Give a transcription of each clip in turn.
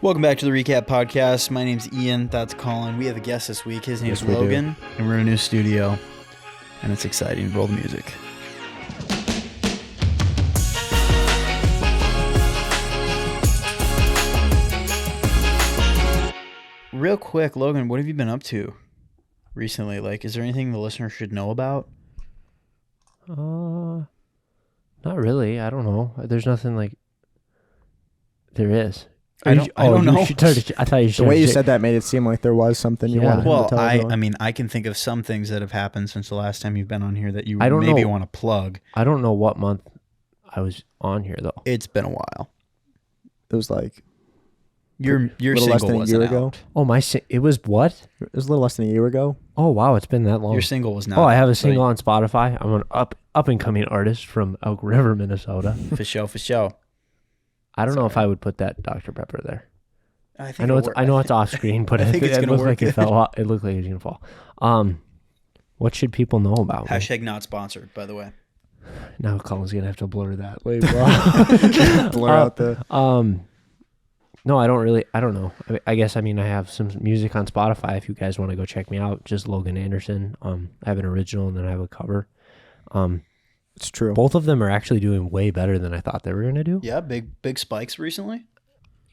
Welcome back to the Recap Podcast. My name's Ian. That's Colin. We have a guest this week. His name's Logan, and we're in a new studio, and it's exciting. Roll the music. Real quick, Logan, what have you been up to recently? Like, is there anything the listener should know about? Not really. I don't know. There's nothing like there is. I don't know. I thought you should. The way you said that made it seem like there was something you wanted to tell everyone. I mean, I can think of some things that have happened since the last time you've been on here that you want to plug. I don't know what month I was on here though. It's been a while. It was like your little single less than a wasn't year ago. out. Oh, it was what? It was a little less than a year ago. Oh wow, it's been that long. Your single was not. Oh, I have a single on Spotify. I'm an up and coming artist from Elk River, Minnesota. For show. I don't know if I would put that Dr. Pepper there. I know it's off screen, but I think it's gonna work. Like it fell off. It looked like it was gonna fall. What should people know about me? Hashtag not sponsored, by the way. Now Colin's gonna have to blur that later. Blur out the. No, I don't know. I guess I have some music on Spotify if you guys want to go check me out. Just Logan Anderson. I have an original and then I have a cover. It's true. Both of them are actually doing way better than I thought they were gonna do. Yeah, big spikes recently.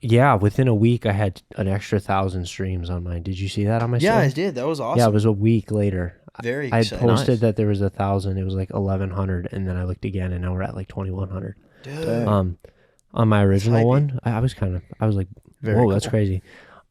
Yeah, within a week I had an extra 1,000 streams on mine. Did you see that on my story? Yeah, I did. That was awesome. Yeah, it was a week later. Very I exciting. posted that there was 1,000. It was like 1,100, and then I looked again, and now we're at like 2,100. Dude. On my original one, I was like, Very whoa, cool. that's crazy.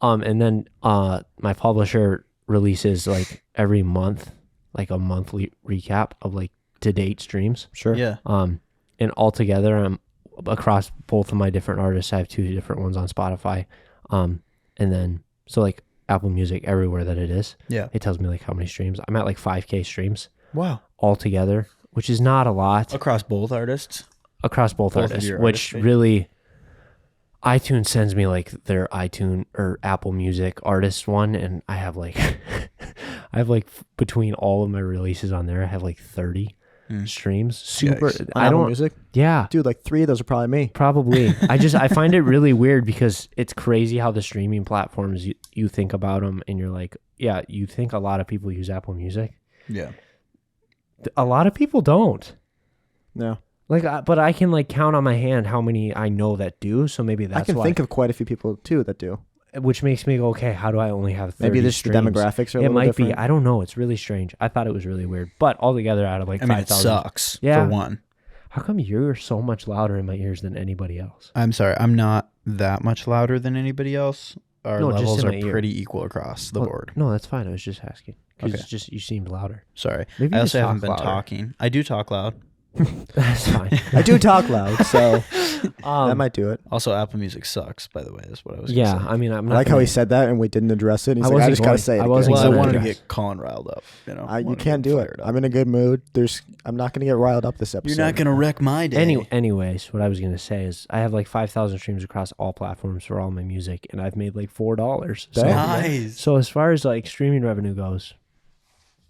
And then my publisher releases like every month, like a monthly recap of like to date streams. Sure. Yeah. And altogether, I'm across both of my different artists. I have 2 different ones on Spotify. And then so like Apple Music, everywhere that it is. Yeah. It tells me like how many streams. I'm at like 5K streams. Wow. Altogether, which is not a lot. Across both artists. Across both artists, which really iTunes sends me like their iTunes or Apple Music artist one, and I have like between all of my releases on there, I have like 30 streams. Super. Yikes. On Apple Music? Yeah. Dude, like 3 of those are probably me. Probably. I find it really weird because it's crazy how the streaming platforms you think about them and you're like, yeah, you think a lot of people use Apple Music. Yeah. A lot of people don't. No. But I can like count on my hand how many I know that do. So maybe that's why. I can think of quite a few people too that do. Which makes me go, okay, how do I only have 30 Maybe this the streams? demographics are a It little might different. be. I don't know. It's really strange. I thought it was really weird. But altogether, out of like 5,000. It sucks. Yeah. For one. How come you're so much louder in my ears than anybody else? I'm sorry. I'm not that much louder than anybody else. Our No, just levels in are my ear. pretty equal across the board. No, that's fine. I was just asking. Because Okay. it's just you seemed louder. Sorry. Maybe I you also just haven't been talk louder. talking. I do talk loud. That's fine. I do talk loud, so that might do it. Also, Apple Music sucks, by the way, is what I was going Yeah, to say. I mean, I'm I not like how gonna- he said that and we didn't address it. He's I like, I wasn't just got to going- say it. I again. wasn't Well, I gonna wanted to address- get Colin riled up. You know, You wanted to can't get do fired it. up. I'm in a good mood. I'm not going to get riled up this episode. You're not going to wreck my day. Anyways, what I was going to say is I have like 5,000 streams across all platforms for all my music, and I've made like $4. So, Nice. so as far as like streaming revenue goes,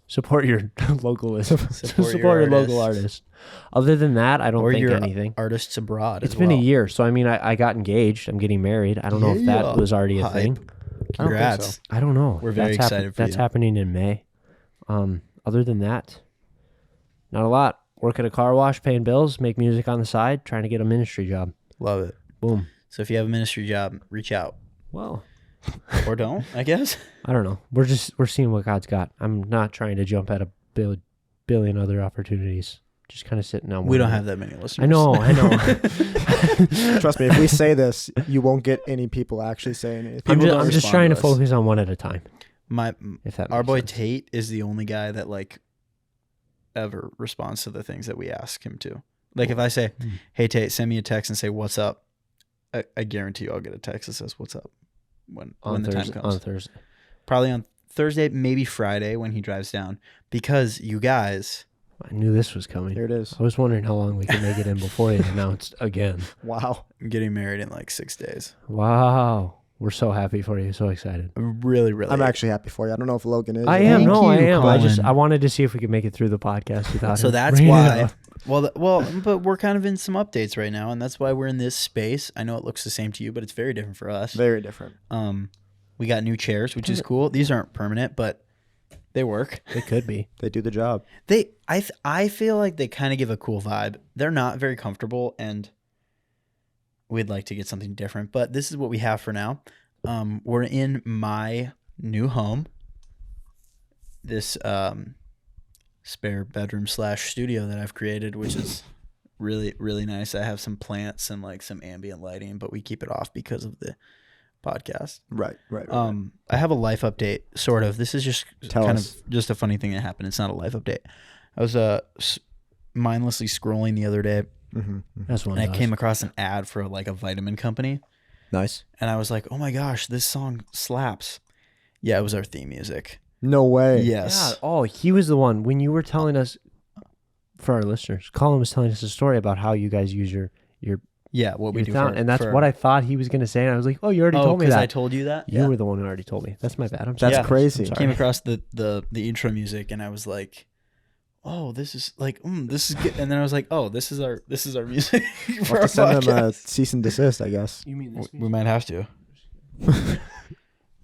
support your local support your local artist. Other than that, I don't Or think your anything. artists abroad. It's as been a well. year, so I mean, I got engaged. I'm getting married. I don't know if Yeah. that was already a Hype. thing. Congrats. I don't know. We're very excited for That's you. happening in May. Other than that, not a lot. Work at a car wash, paying bills, make music on the side, trying to get a ministry job. Love it. Boom. So if you have a ministry job, reach out. Well, Or don't, I guess. I don't know. We're seeing what God's got. I'm not trying to jump at a billion other opportunities. Just kind of sitting on. We don't one. have that many listeners. I know. Trust me, if we say this, you won't get any people actually saying it. People don't I'm just respond trying to to us. focus on one at a time. If that Our makes boy sense. Tate is the only guy that like ever responds to the things that we ask him to. Like if I say, "Hey Tate, send me a text and say what's up," I guarantee you I'll get a text that says "What's up" when the time comes. On Thursday. Probably on Thursday, maybe Friday when he drives down. Because you guys, I knew this was coming. Here it is. I was wondering how long we could make it in before they announced again. Wow. I'm getting married in like 6 days. Wow. We're so happy for you. So excited. Really, really. I'm actually happy for you. I don't know if Logan is. I am. Thank No, I you, am. Colin. I wanted to see if we could make it through the podcast without So him. that's why. Well, but we're kind of in some updates right now, and that's why we're in this space. I know it looks the same to you, but it's very different for us. Very different. We got new chairs, which is cool. These aren't permanent, but they work. It could be. They do the job. I feel like they kind of give a cool vibe. They're not very comfortable, and we'd like to get something different, but this is what we have for now. We're in my new home. This spare bedroom / studio that I've created, which is really, really nice. I have some plants and like some ambient lighting, but we keep it off because of the podcast. Right. I have a life update, sort of. This is just just a funny thing that happened. It's not a life update. I was mindlessly scrolling the other day, That's one. and I came across an ad for like a vitamin company. Nice. And I was like, oh my gosh, this song slaps. Yeah, it was our theme music. No way. Yes. Yeah. Oh, he was the one when you were telling us, for our listeners, Colin was telling us a story about how you guys use your What we do sound, and that's what I thought he was going to say. And I was like, oh, you already told me that. I told you that? You were the one who already told me. That's my bad. That's crazy. I'm sorry. Came across the intro music, and I was like, oh, this is like, this is good. And then I was like, oh, this is our music for We'll our have to send them a podcast. cease and desist, I guess. You mean this? We might have to.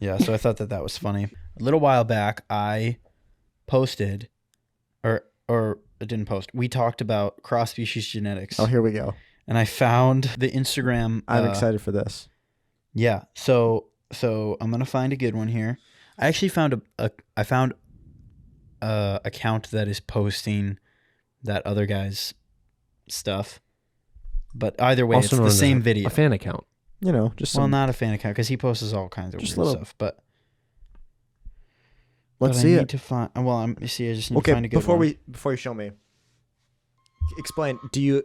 Yeah, so I thought that was funny. A little while back, I posted, or I didn't post. We talked about cross-species genetics. Oh, here we go. And I found the Instagram. I'm excited for this. Yeah, so I'm gonna find a good one here. I actually found a account that is posting that other guy's stuff, but either way, Also it's known the as same video. A fan account. You know, just Well, some. not a fan account because he posts all kinds of Just weird little- stuff. But Let's I see need it. to find. Well, I just need to Okay, find a good before one. you show me, explain. Do you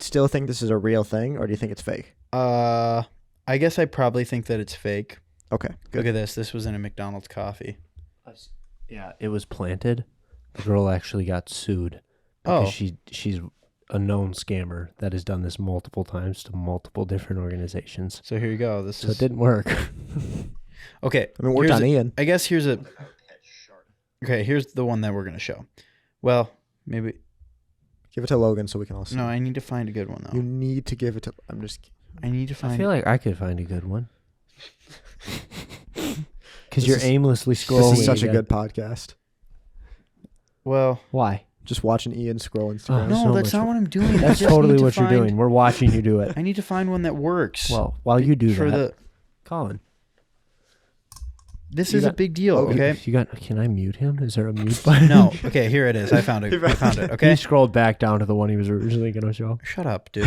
still think this is a real thing, or do you think it's fake? I guess I probably think that it's fake. Okay, good. Look at this. This was in a McDonald's coffee. Yeah, it was planted. The girl actually got sued. Oh. Because she's a known scammer that has done this multiple times to multiple different organizations. So here you go. So it didn't work. Okay. I mean, worked here's on Ian. I guess here's a. Okay, here's the one that we're gonna show. Well, maybe Give it to Logan so we can all see. no. I need to find a good one though. You need to give it to. I'm just. I need to find. I feel like I could find a good one. Because This you're is- aimlessly scrolling. This is such a again. good podcast. Well, Why? Just watching Ian scroll Instagram. no, so that's much not what I'm doing. I That's just totally need to what you're find- doing. We're watching you do it. I need to find one that works. Well, while you do for that, Colin, this you is a got- big deal. Logan, Okay. you got. Can I mute him? Is there a mute button? No. Okay. Here it is. I found it. I found it. He Okay. scrolled back down to the one he was originally going to show. Shut up, dude.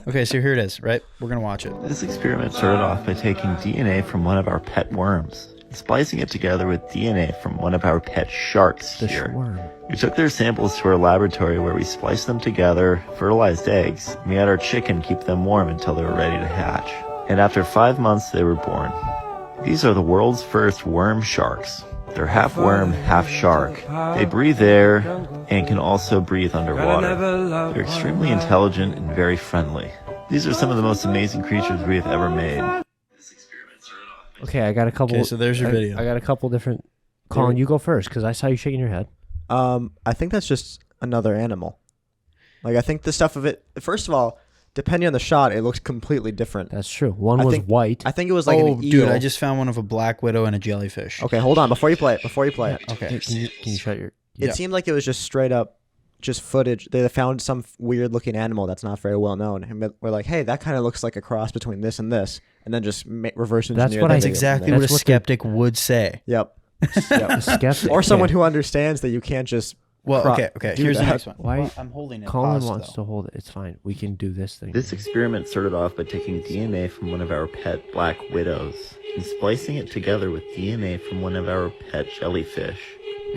Okay. So here it is. Right. We're gonna watch it. This experiment started off by taking DNA from one of our pet worms and splicing it together with DNA from one of our pet sharks The here. worm. We took their samples to our laboratory where we spliced them together, fertilized eggs, and we had our chicken keep them warm until they were ready to hatch. And after 5 months, they were born. These are the world's first worm sharks. They're half worm, half shark. They breathe air and can also breathe underwater. They're extremely intelligent and very friendly. These are some of the most amazing creatures we have ever made. Okay, I got a couple. Okay, so there's your video. I got a couple different. Colin, you go first because I saw you shaking your head. I think that's just another animal. Like, I think the stuff of it. First of all, depending on the shot, it looks completely different. That's true. One I was think- white. I think it was like Oh, an eel. dude! I just found one of a black widow and a jellyfish. Okay, hold on. Before you play it. Okay. Can you shut your? It Yeah. seemed like it was just straight up, just footage. They found some weird looking animal that's not very well known, and we're like, "Hey, that kind of looks like a cross between this and this," and then just reverse engineer. That's what that I- That's video exactly from what there. a That's what skeptic would say. Yep. A skeptic. Or someone Okay. who understands that you can't just. Well, Cro- okay. do Here's the that. next one. Why- Well, I'm holding it. Colin paused, wants though. to hold it. It's fine. We can do this thing. This experiment started off by taking DNA from one of our pet black widows and splicing it together with DNA from one of our pet jellyfish.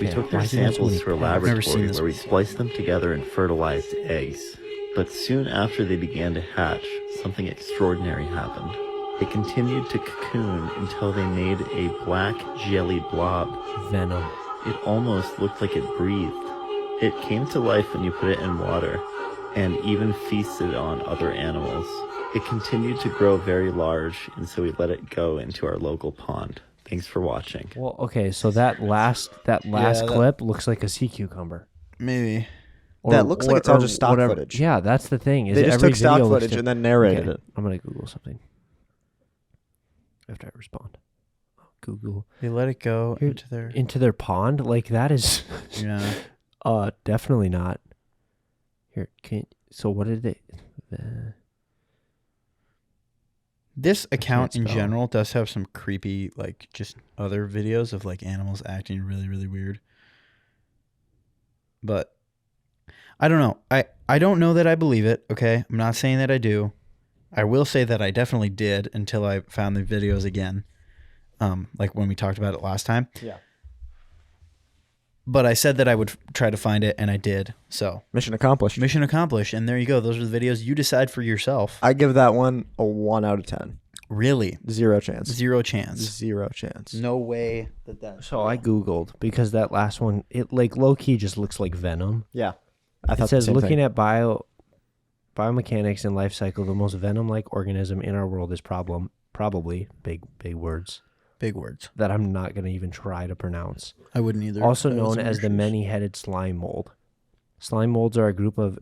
We Okay, took their why do you have so samples many to a pets? I've never seen laboratory this where we before. spliced them together and fertilized eggs. But soon after they began to hatch, something extraordinary happened. They continued to cocoon until they made a black jelly blob. Venom. It almost looked like it breathed. It came to life when you put it in water, and even feasted on other animals. It continued to grow very large, and so we let it go into our local pond. Thanks for watching. Well, okay, so that last clip looks like a sea cucumber. Maybe. That looks like it's all just stock footage. Yeah, that's the thing. Is They just every took stock video looks footage and then narrated Okay, it. I'm gonna Google something after I respond. Google They let it go Here- into their pond. Like that is, yeah. definitely not. Here, so what did they? This account in spell. general does have some creepy, like, just other videos of, like, animals acting really, really weird. But I don't know. I don't know that I believe it, okay? I'm not saying that I do. I will say that I definitely did until I found the videos again. Like when we talked about it last time. Yeah. But I said that I would try to find it, and I did. So Mission accomplished. mission accomplished, and there you go. Those are the videos. You decide for yourself. I give that one a 1 out of 10. Really? 0 chance. 0 chance. 0 chance. No way that. So I Googled because that last one, it like low key just looks like Venom. Yeah. I thought It says the same looking thing. at biomechanics and life cycle, the most venom-like organism in our world is probably big words Big words. that I'm not going to even try to pronounce. I wouldn't either. Also if I was known in as your the shoes. many-headed slime mold. Slime molds are a group of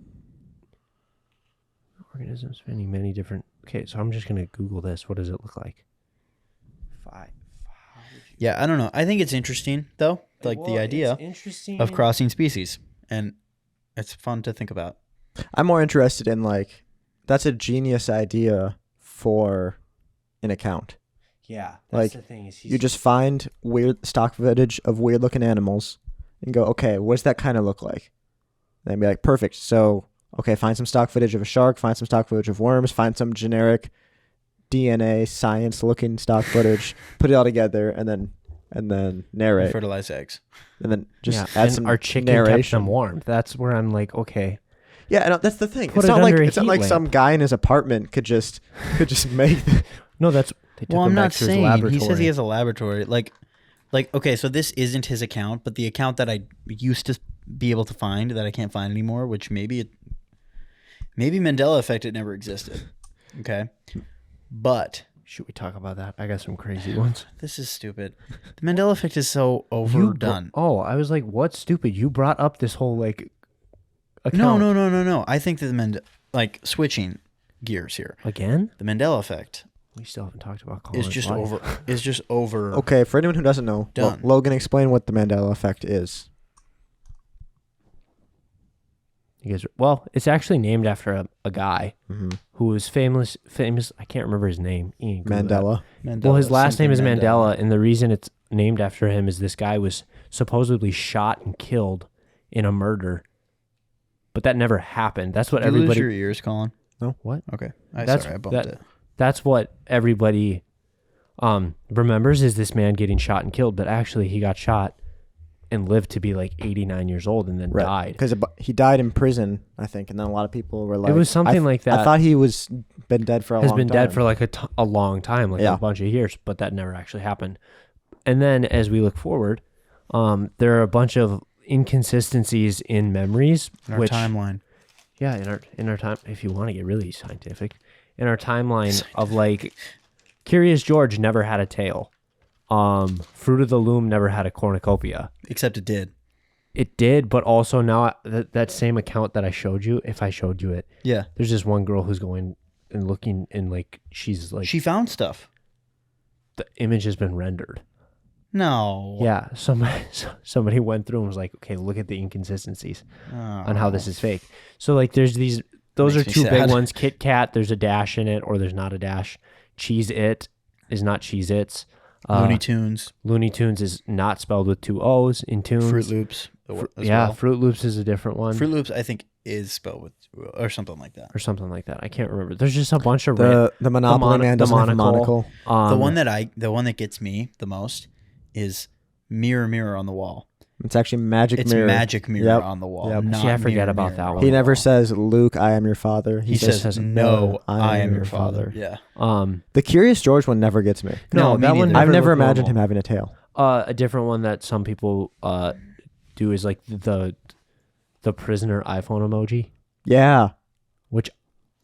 organisms spanning many different. Okay, so I'm just going to Google this. What does it look like? Yeah, I don't know. I think it's interesting though, like the idea of crossing species, and it's fun to think about. I'm more interested in, like, that's a genius idea for an account. Yeah, Like, the thing. Is You just find weird stock footage of weird looking animals and go, okay, what's that kind of look like? Then be like, perfect. So, okay, find some stock footage of a shark, find some stock footage of worms, find some generic DNA science looking stock footage, put it all together, and then narrate, Fertilize eggs. and then just yeah, add and some our chicken kept narration. them warm. That's where I'm like, okay. Yeah, and that's the thing. Put It's it not like under a it's not heat like some lamp. guy in his apartment could just make. No, that's. They took Well, him I'm back not to his saying. He laboratory. says he has a laboratory. Like, okay, so this isn't his account, but the account that I used to be able to find that I can't find anymore, which maybe Mandela Effect, it never existed. Okay, but Should we talk about that? I got some crazy ones. this is stupid. The Mandela Effect is so overdone. I was like, what's stupid? You brought up this whole like account. No. I think that switching gears here. Again? The Mandela Effect We still haven't talked about is college just life. over. Is just over. Okay, for anyone who doesn't know, Done. Logan, explain what the Mandela Effect is. You guys, well, it's actually named after a guy who was famous. I can't remember his name. Ian, Google that. Well, his last name is Mandela, and the reason it's named after him is this guy was supposedly shot and killed in a murder, but that never happened. That's what Did you lose everybody. your ears, Colin? No, what? Okay. That's Sorry, I bumped it. That's what everybody remembers is this man getting shot and killed, but actually he got shot and lived to be like 89 years old and then died. Because he died in prison, I think, and then a lot of people were like, It was something like that. I thought he was been dead for a long time. Has been dead for like a long time, like Yeah. a bunch of years, but that never actually happened. And then as we look forward, there are a bunch of inconsistencies in memories, In our which timeline. yeah, in our time, if you want to get really scientific, in our timeline of like, Curious George never had a tail. Fruit of the Loom never had a cornucopia. Except it did. It did, but also now that same account that I showed you, if I showed you it, Yeah. there's this one girl who's going and looking and like she's like She found stuff. the image has been rendered. No. Yeah, somebody went through and was like, okay, look at the inconsistencies on how this is fake. So like there's those Makes are me two sad. big ones. Kit Kat, there's a dash in it or there's not a dash. Cheese It is not Cheese Its. Looney Tunes. Looney Tunes is not spelled with two O's in tunes. Fruit Loops. As yeah, well. Fruit Loops is a different one. Fruit Loops, I think, is spelled with, or something like that. or something like that. I can't remember. There's just a bunch of The Monopoly Man doesn't have a monocle. monocle. The one that gets me the most is Mirror, Mirror on the Wall. It's actually Magic It's Mirror. Magic Mirror Yep. on the wall. Yep. Not See, I forget Mirror, about Mirror that on one. the He never wall. says, Luke, I am your father. He says, no, I am your father. Yeah. The Curious George one never gets me. No, me that one neither. I've never looked imagined him normal. having a tail. A different one that some people do is like the prisoner iPhone emoji, Yeah. which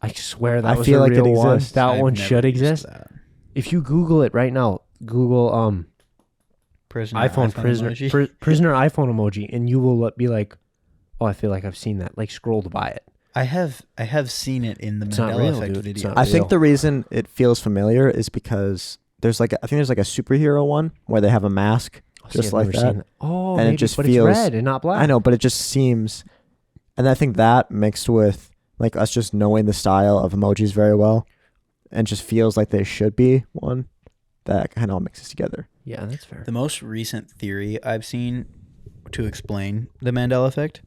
I swear that I was feel a like it real one. exists. That I've one never should used exist. that. If you Google it right now, Google Prisoner prisoner emoji. prisoner iPhone emoji, and you will be like, oh, I feel like I've seen that. Like scrolled by it. I have seen it in the It's not Mandela real, Effect dude. It's video. not I real. think the reason it feels familiar is because there's like I think there's like a superhero one where they have a mask just like that. Oh, And it maybe, just but feels- it's red and not black. I know, but it just seems, and I think that mixed with like us just knowing the style of emojis very well, and just feels like there should be one that kind of all mixes together. Yeah, that's fair. The most recent theory I've seen to explain the Mandela Effect,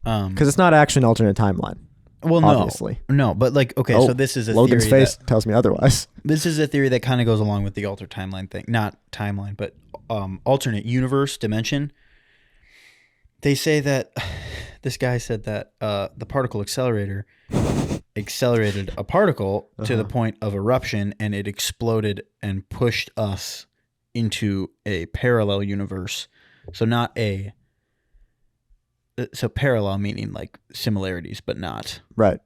Because it's not actually an alternate timeline. well, obviously. no, but like, okay, Oh, so this is a Logan's theory face tells me otherwise. this is a theory that kind of goes along with the alter timeline thing, not timeline, but alternate universe dimension. They say that this guy said that the particle accelerator accelerated a particle to the point of eruption, and it exploded and pushed us into a parallel universe. So not a so parallel meaning like similarities, but not Right.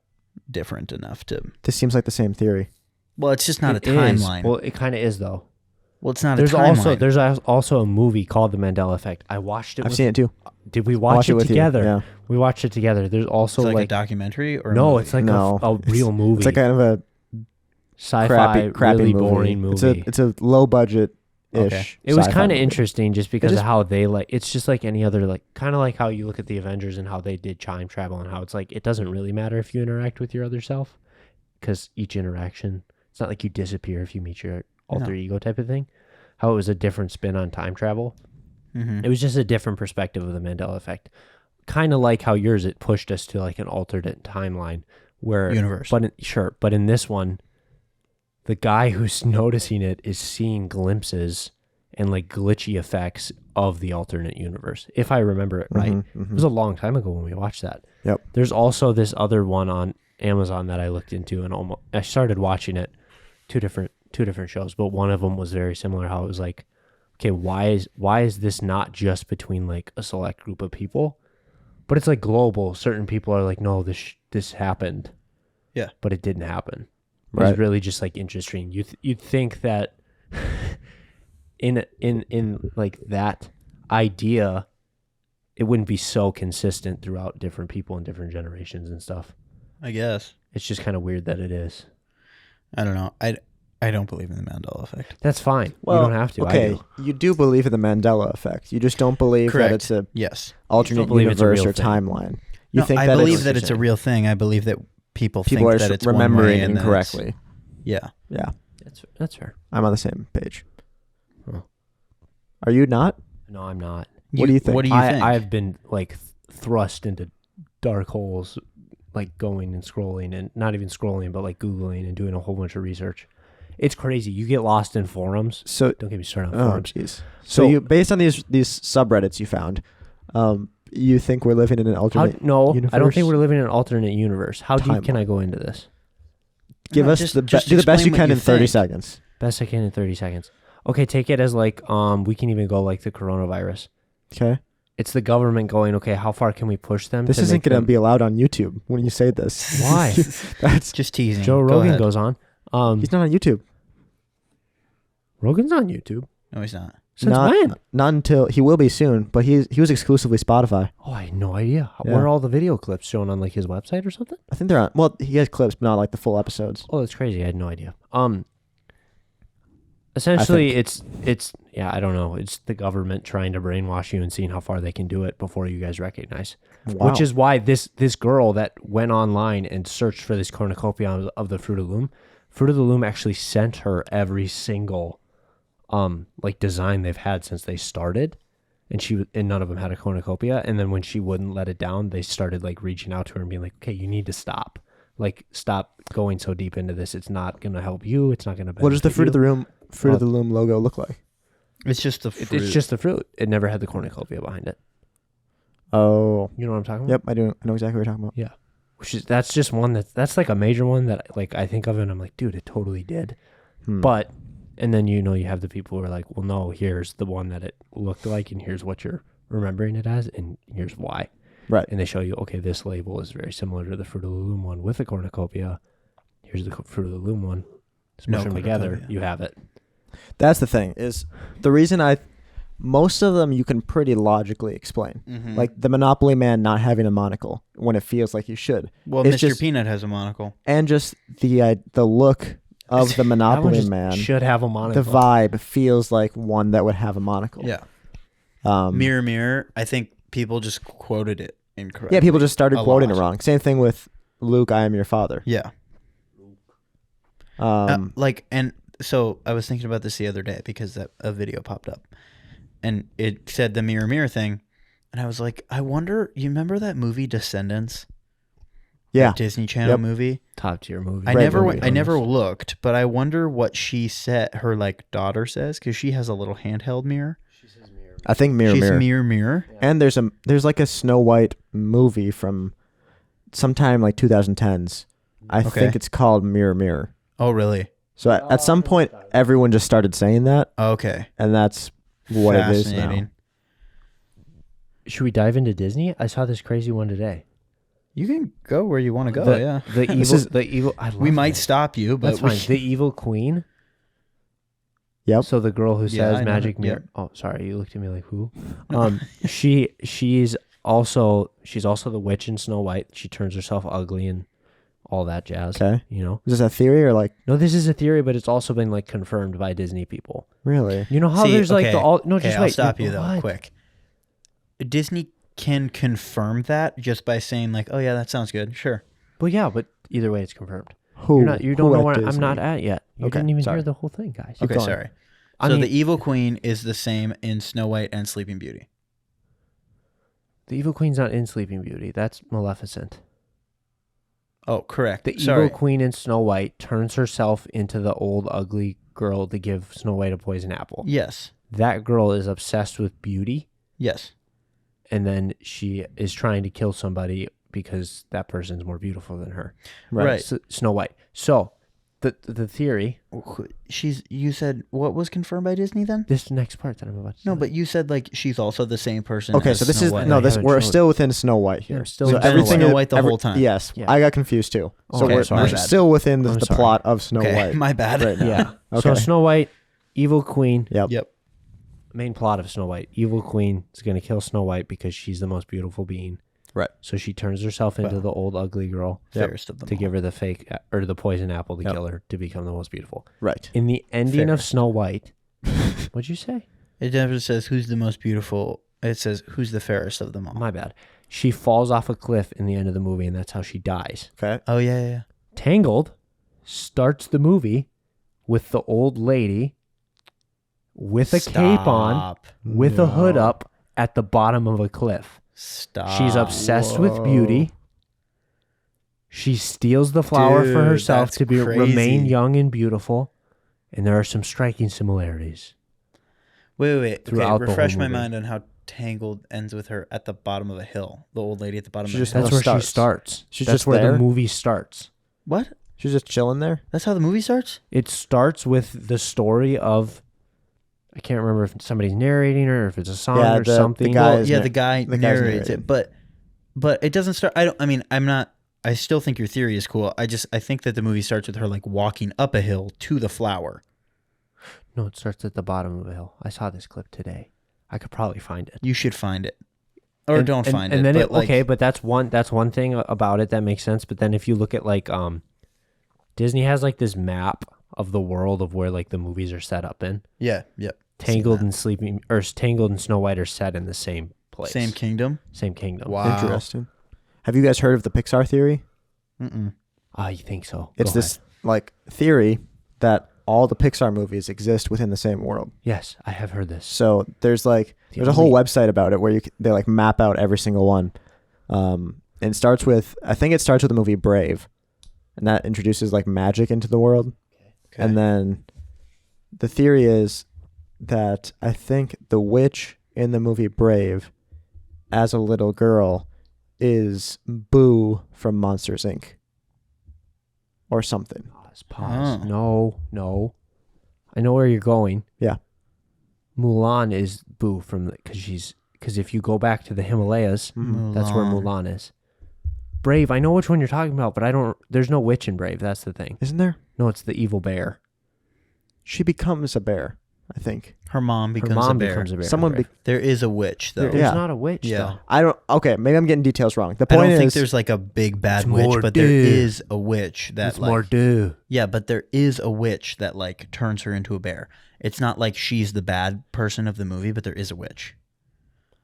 different enough to. This seems like the same theory. Well, it's just not It a is. timeline. Well, it kind of is though. Well, it's not There's a timeline. there's also a movie called The Mandela Effect. I watched it. I've seen it too. Did we watch it with together? you. Yeah. We watched it together. There's also It's like a like documentary or a no, movie? it's like No, a real movie. It's like kind of a sci-fi, crappy really movie. boring movie. It's a low budget ish. Okay. It was sci-fi kind of movie. interesting just because It of is- how they like. It's just like any other like kind of like how you look at the Avengers and how they did time travel and how it's like it doesn't really matter if you interact with your other self because each interaction, it's not like you disappear if you meet your alter ego type of thing. How it was a different spin on time travel. Mhm. It was just a different perspective of the Mandela Effect. Kind of like how yours, it pushed us to like an alternate timeline where Universe. But in this one, the guy who's noticing it is seeing glimpses and like glitchy effects of the alternate universe. If I remember it right, it was a long time ago when we watched that. Yep. There's also this other one on Amazon that I looked into and I started watching it. Two different shows, but one of them was very similar. How it was like, okay, why is this not just between like a select group of people, but it's like global. Certain people are like, no, this happened, Yeah, but it didn't happen. It Right. was really just like interesting. You'd think that in like that idea, it wouldn't be so consistent throughout different people and different generations and stuff. I guess. It's just kind of weird that it is. I don't know. I don't believe in the Mandela Effect. That's fine. Well, you don't have to. Okay, I do. you do believe in the Mandela effect. You just don't believe Correct. that it's a Yes. alternate believe it's a universe real or thing. timeline. You No, think I that believe it's, that it's a real thing. I believe that people people think are that it's remembering one way and that it's- incorrectly. Yeah. Yeah, That's fair. I'm on the same page. Huh. Are you not? No, I'm not. What do you think? What do you think? I've been like thrust into dark holes, like going and scrolling and not even scrolling, but like Googling and doing a whole bunch of research. It's crazy. You get lost in forums. So, Don't get me started on oh forums. jeez. So So- you, based on these subreddits you found, you think we're living in an alternate? No, I don't universe? think we're living in an alternate universe. How deep can Timeline. I go into this? Give No, us just- the just do the best explain you what can you in 30 think. seconds. Best I can in 30 seconds. Okay, take it as like we can even go like the coronavirus. Okay. It's the government going, okay, how far can we push them? This to isn't make going to them- be allowed on YouTube when you say this. Why? That's Just teasing. Joe Go Rogan ahead. goes on. he's not on YouTube. Rogan's on YouTube. No, he's not. Since not, when? Not until he will be soon, but he was exclusively Spotify. Oh, I had no idea. Yeah. Where are all the video clips shown on like his website or something? I think they're on. Well, he has clips, but not like the full episodes. Oh, that's crazy. I had no idea. Essentially it's yeah, I don't know. It's the government trying to brainwash you and seeing how far they can do it before you guys recognize. Wow. Which is why this girl that went online and searched for this cornucopia of the Fruit of the Loom actually sent her every single like design they've had since they started, and none of them had a cornucopia. And then when she wouldn't let it down, they started like reaching out to her and being like, okay, you need to stop. Like, stop going so deep into this. It's not going to help you. It's not going to benefit What does the Fruit you. of the Loom logo look like? It's just the fruit. It's just the fruit. It never had the cornucopia behind it. Oh, You know what I'm talking about? yep, I do. I know exactly what you're talking about. Yeah. That's just one that's like a major one that like I think of it and I'm like, dude, it totally did. But and then you have the people who are like, well, no, here's the one that it looked like and here's what you're remembering it as and here's why. Right. And they show you, okay, this label is very similar to the Fruit of the Loom one with a cornucopia, here's the Fruit of the Loom one. Smush them together, you have it. That's the thing, is the reason most of them you can pretty logically explain. Mm-hmm. Like the Monopoly Man not having a monocle when it feels like you should. Well, it's Mr. Peanut has a monocle. And just the look of the Monopoly Man should have a monocle. The vibe feels like one that would have a monocle. Yeah. Mirror, mirror. I think people just quoted it incorrectly. Yeah, people just started quoting it wrong. Same thing with Luke, I am your father. Yeah. And so I was thinking about this the other day because a video popped up and it said the mirror, mirror thing. And I was like, I wonder, you remember that movie Descendants? Yeah. That Disney Channel movie? Top tier movie. I never looked, but I wonder what she said, her like daughter says, because she has a little handheld mirror. She says mirror. I think mirror, mirror. Mirror, mirror. Yeah. And there's like a Snow White movie from sometime like 2010s. I think it's called Mirror, Mirror. Oh, really? So at some point, everyone just started saying that. Okay. And that's what it is now. Should we dive into Disney? I saw this crazy one today. You can go where you want to go, yeah. The evil. We might stop you, but that's fine. The Evil Queen. Yep. So the girl who says magic mirror. Yep. Oh, sorry, you looked at me like who? She's also the witch in Snow White. She turns herself ugly and all that jazz. Okay. You know. Is this a theory or like? No, this is a theory, but it's also been like confirmed by Disney people. Really? You know how there's like the all. No, just wait. I'll stop you though, quick. Disney can confirm that just by saying like, "Oh yeah, that sounds good." Sure. Well, yeah, but either way, it's confirmed. Who? You don't know where I'm not at yet. You didn't even hear the whole thing, guys. Okay, sorry. So the Evil Queen is the same in Snow White and Sleeping Beauty. The Evil Queen's not in Sleeping Beauty. That's Maleficent. Oh, correct. The Evil Queen in Snow White turns herself into the old ugly girl to give Snow White a poison apple. Yes. That girl is obsessed with beauty. Yes. And then she is trying to kill somebody because that person's more beautiful than her. Right. Snow White. So the theory. You said what was confirmed by Disney then? This next part that I'm about to say. No, but you said like she's also the same person. Okay, so this is we're still within Snow White here. So everything Snow White the whole time. Yes, yeah. I got confused too. So okay, we're still within the plot of Snow White. My bad. Right now. Yeah. Okay. So Snow White, Evil Queen. Yep. Main plot of Snow White. Evil Queen is going to kill Snow White because she's the most beautiful being. Right. So she turns herself into the old ugly girl fairest of them to give her the fake or the poison apple to kill her to become the most beautiful. Right. In the ending of Snow White, what'd you say? It never says who's the most beautiful. It says who's the fairest of them all. My bad. She falls off a cliff in the end of the movie, and that's how she dies. Okay. Oh yeah. Tangled starts the movie with the old lady with a cape on, with a hood up at the bottom of a cliff. Stop. She's obsessed with beauty. She steals the flower for herself to remain young and beautiful. And there are some striking similarities. Wait. Okay, refresh my mind on how Tangled ends with her at the bottom of a hill. The old lady at the bottom of the hill. That's where she starts. That's where the movie starts. What? She's just chilling there? That's how the movie starts? It starts with the story of... I can't remember if somebody's narrating her or if it's a song or something. The guy narrates it, but it doesn't start. I still think your theory is cool. I think that the movie starts with her like walking up a hill to the flower. No, it starts at the bottom of a hill. I saw this clip today. I could probably find it. You should find it, or don't find it. And then but that's one thing about it that makes sense. But then if you look at like Disney has like this map of the world of where like the movies are set up in. Yeah. Yep. Tangled and Snow White are set in the same place. Same kingdom? Same kingdom. Wow. Interesting. Have you guys heard of the Pixar theory? Mm-mm. You think so? It's this like theory that all the Pixar movies exist within the same world. Yes, I have heard this. So there's a whole website about it where they like map out every single one. And it starts with the movie Brave. And that introduces like magic into the world. Okay. And then the theory is that I think the witch in the movie Brave as a little girl is Boo from Monsters, Inc. or something. Pause. Oh. No. I know where you're going. Yeah. Mulan is Boo from because if you go back to the Himalayas, that's where Mulan is. Brave. I know which one you're talking about, but I don't. There's no witch in Brave. That's the thing. Isn't there? No, it's the evil bear. She becomes a bear, I think. Her mom becomes, Her mom a, bear. becomes a bear. Someone There is a witch though. There's Yeah. not a witch. Yeah. Though. I don't. Okay, maybe I'm getting details wrong. The I point don't is, think there's like a big bad It's witch, more but there do. is a witch that It's like more do. yeah, but there is a witch that like turns her into a bear. It's not like she's the bad person of the movie, but there is a witch.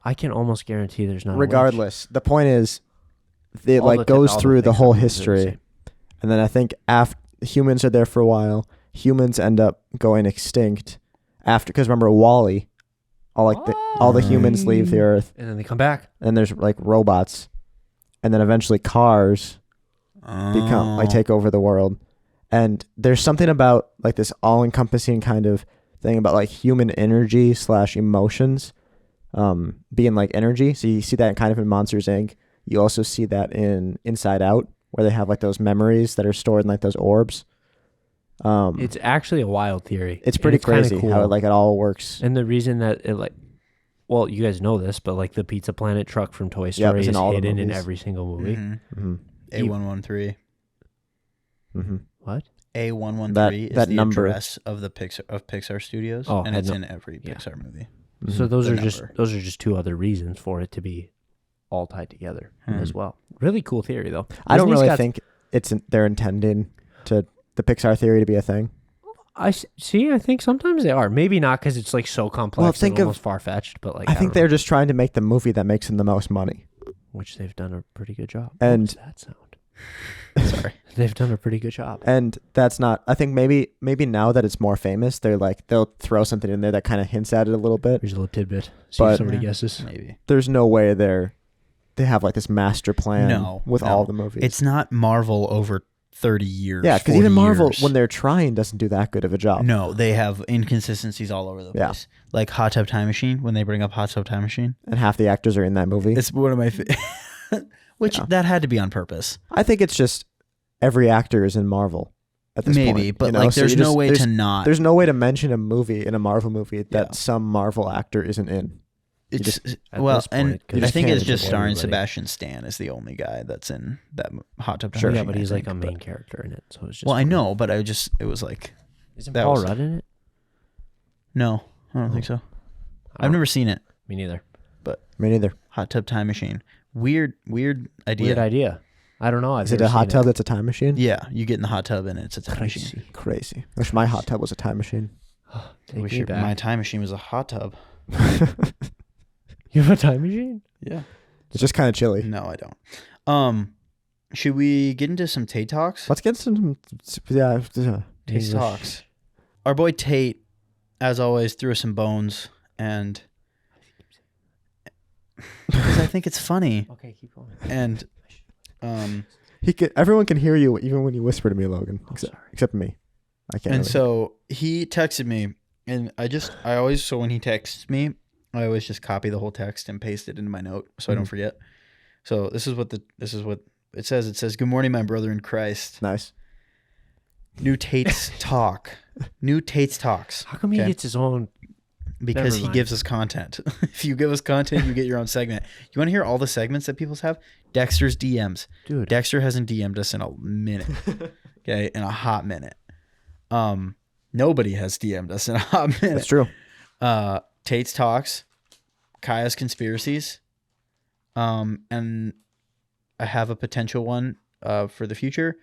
I can almost guarantee there's not. regardless, the point is, it All like the- goes all the through the things whole that movies are the history, same. and then I think after humans are there for a while, humans end up going extinct after, because remember Wall-E, all the humans leave the Earth, and then they come back. and there's like robots, and then eventually cars become like take over the world, and there's something about like this all-encompassing kind of thing about like human energy / emotions being like energy. So you see that kind of in Monsters Inc. You also see that in Inside Out, where they have like those memories that are stored in like those orbs. It's actually a wild theory. It's and pretty kinda crazy cool. how it all works. And the reason that it like, well, you guys know this, but like the Pizza Planet truck from Toy Yep, Story it's in is all the hidden in movies. every single movie. Mm-hmm. A113. Mm-hmm. What? A113 is that the number. address of the Pixar Studios, Oh, and had it's no- in every yeah. Pixar movie. So those The are number. just two other reasons for it to be all tied together Hmm. as well. Really cool theory though. I don't Disney's really got- think they're intending to the Pixar theory to be a thing. See. I think sometimes they are. Maybe not because it's like so complex Well, and think of- almost far fetched. But like I don't think know. they're just trying to make the movie that makes them the most money. which they've done a pretty good job. And- What was that sound? Sorry. They've done a pretty good job. And that's not. I think maybe now that it's more famous, they'll throw something in there that kind of hints at it a little bit. Here's a little tidbit. See But- if somebody Yeah, guesses. Maybe. There's no way they have like this master plan No, with no. all the movies. It's not Marvel over 30 years. Yeah, because 40 even Marvel, years. when they're trying, doesn't do that good of a job. No, they have inconsistencies all over the Yeah. place. Like Hot Tub Time Machine, when they bring up Hot Tub Time Machine. And half the actors are in that movie. It's one of my which Yeah. that had to be on purpose. I think it's just every actor is in Marvel at this point. Maybe, but you know? like So there's you no just- way there's, to not. There's no way to mention a movie in a Marvel movie that Yeah. some Marvel actor isn't in. It's At well, this point, and 'cause I you think can't it's just avoid starring everybody. Sebastian Stan is the only guy that's in that Hot Tub Time Sure. Yeah, Machine. but he's like a think, main but- character in it, so it's just. Well, I know, but it was like Isn't that Paul was- Rudd in it? no, I don't think so. I I've don't- never seen it. Me neither. Me neither. Hot Tub Time Machine. Weird idea. Weird idea. I don't know. I've Is it never a hot seen tub that's a time machine? Yeah, you get in the hot tub and it's a time machine. Crazy. Crazy. Wish my hot tub was a time machine. Take Wish me back. my time machine was a hot tub. You have a time machine? Yeah. It's just kind of chilly. No, I don't. Should we get into some Tate Talks? Let's get some. Yeah. Tate English. Talks. Our boy Tate, as always, threw us some bones, and because I think it's funny, Okay, keep going. and Everyone can hear you even when you whisper to me, Logan. Except me. I can't. and really. so he texted me, and I always so when he texts me, I always just copy the whole text and paste it into my note so I don't forget. So this is what it says. It says, "Good morning, my brother in Christ. Nice. New Tate's talk. New Tate's talks. How come he Okay. gets his own? Because Never he mind. gives us content. If you give us content, you get your own segment. You want to hear all the segments that people have? Dexter's DMs. Dude. Dexter hasn't DM'd us in a minute. Okay, in a hot minute. Nobody has DM'd us in a hot minute. That's true. Tate's talks, Kaya's conspiracies, and I have a potential one for the future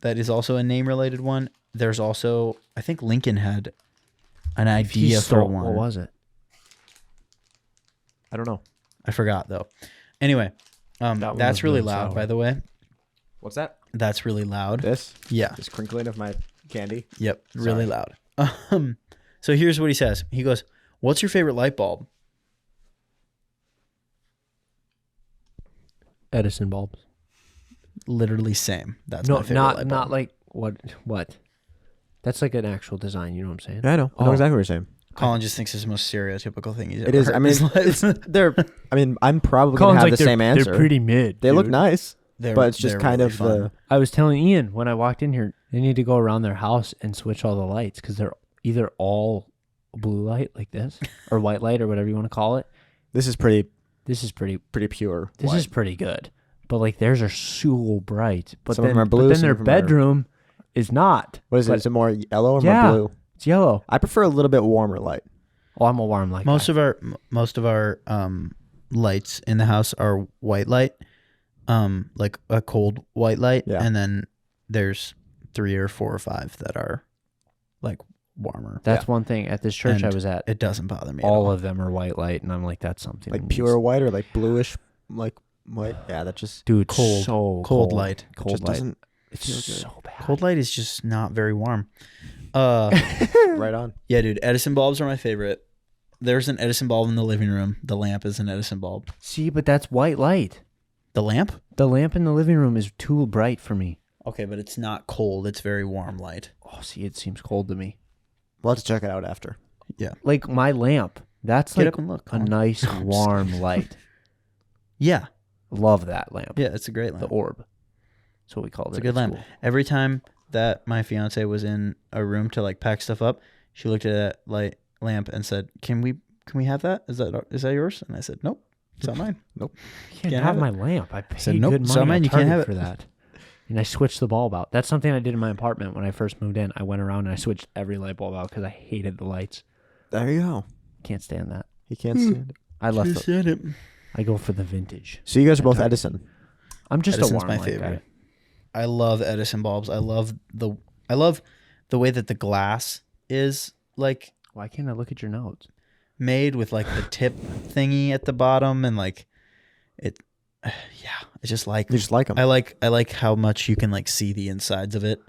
that is also a name related one. There's also, I think Lincoln had an idea for one. What was it? I don't know. I forgot though. Anyway, one that's was really really loud, sour. by the way. What's that? That's really loud. This? Yeah. This crinkling of my candy. Yep. Really Sorry. loud. So here's what he says. He goes, "What's your favorite light bulb?" Edison bulbs. Literally same. That's No, my favorite light bulb. not like what? That's like an actual design. You know what I'm saying? Yeah, I know. I know Oh. exactly what you're saying. Colin just thinks it's the most stereotypical thing he's ever It is. heard I in mean, his life. they're. I mean, I'm probably Colin's gonna have like, the same answer. They're pretty mid. They look dude. nice, They're- but it's just they're kind really of fun. the. I was telling Ian when I walked in here, they need to go around their house and switch all the lights because they're either all blue light like this or white light or whatever you want to call it. This is pretty This is pretty. pure. This white. is pretty good. But like theirs are so bright. But Some of then, them are blue, but then some their of them are- bedroom is not. What is it? But- Is it more yellow or Yeah. more blue? It's yellow. I prefer a little bit warmer light. Oh, I'm a warm light Most guy. of our lights in the house are white light, like a cold white light, Yeah. and then there's 3 or 4 or 5 that are like warmer. That's one thing. At this church And I was at, It doesn't bother me. at all all. of them are white light, and I'm like, that's something. Like that pure needs- white or like bluish, like white. Yeah, that just Dude, Cold. so Cold light. Cold just light. doesn't It's feel good. so bad. Cold light is just not very warm. right on. Yeah, dude. Edison bulbs are my favorite. There's an Edison bulb in the living room. The lamp is an Edison bulb. See, but that's white light. The lamp? The lamp in the living room is too bright for me. Okay, but it's not cold. It's very warm light. Oh, see, it seems cold to me. We'll have to check it out after. Like my lamp, that's Get like up and look. a Colin. nice warm light. Yeah. Love that lamp. Yeah, it's a great lamp. The orb. That's what we called It's it. a good at lamp. school. Every time that my fiance was in a room to like pack stuff up, she looked at that light lamp and said, "Can we have that? Is that yours?" And I said, "Nope, it's not mine." You can't Can't have have my lamp. I paid said, nope, good sorry, money man, at you can't have Target it. for that. And I switched the bulb out. That's something I did in my apartment when I first moved in. I went around and I switched every light bulb out because I hated the lights. There you go. Can't stand that. He can't stand it. I left. She said it. I go for the vintage. So you guys are both Target. Edison. I'm just Edison's a warm my light favorite. guy. I love Edison bulbs. I love the way that the glass is like Why can't I look at your notes? made with like the tip thingy at the bottom and like it. Yeah, I just like. You just like them. I like how much you can like see the insides of it.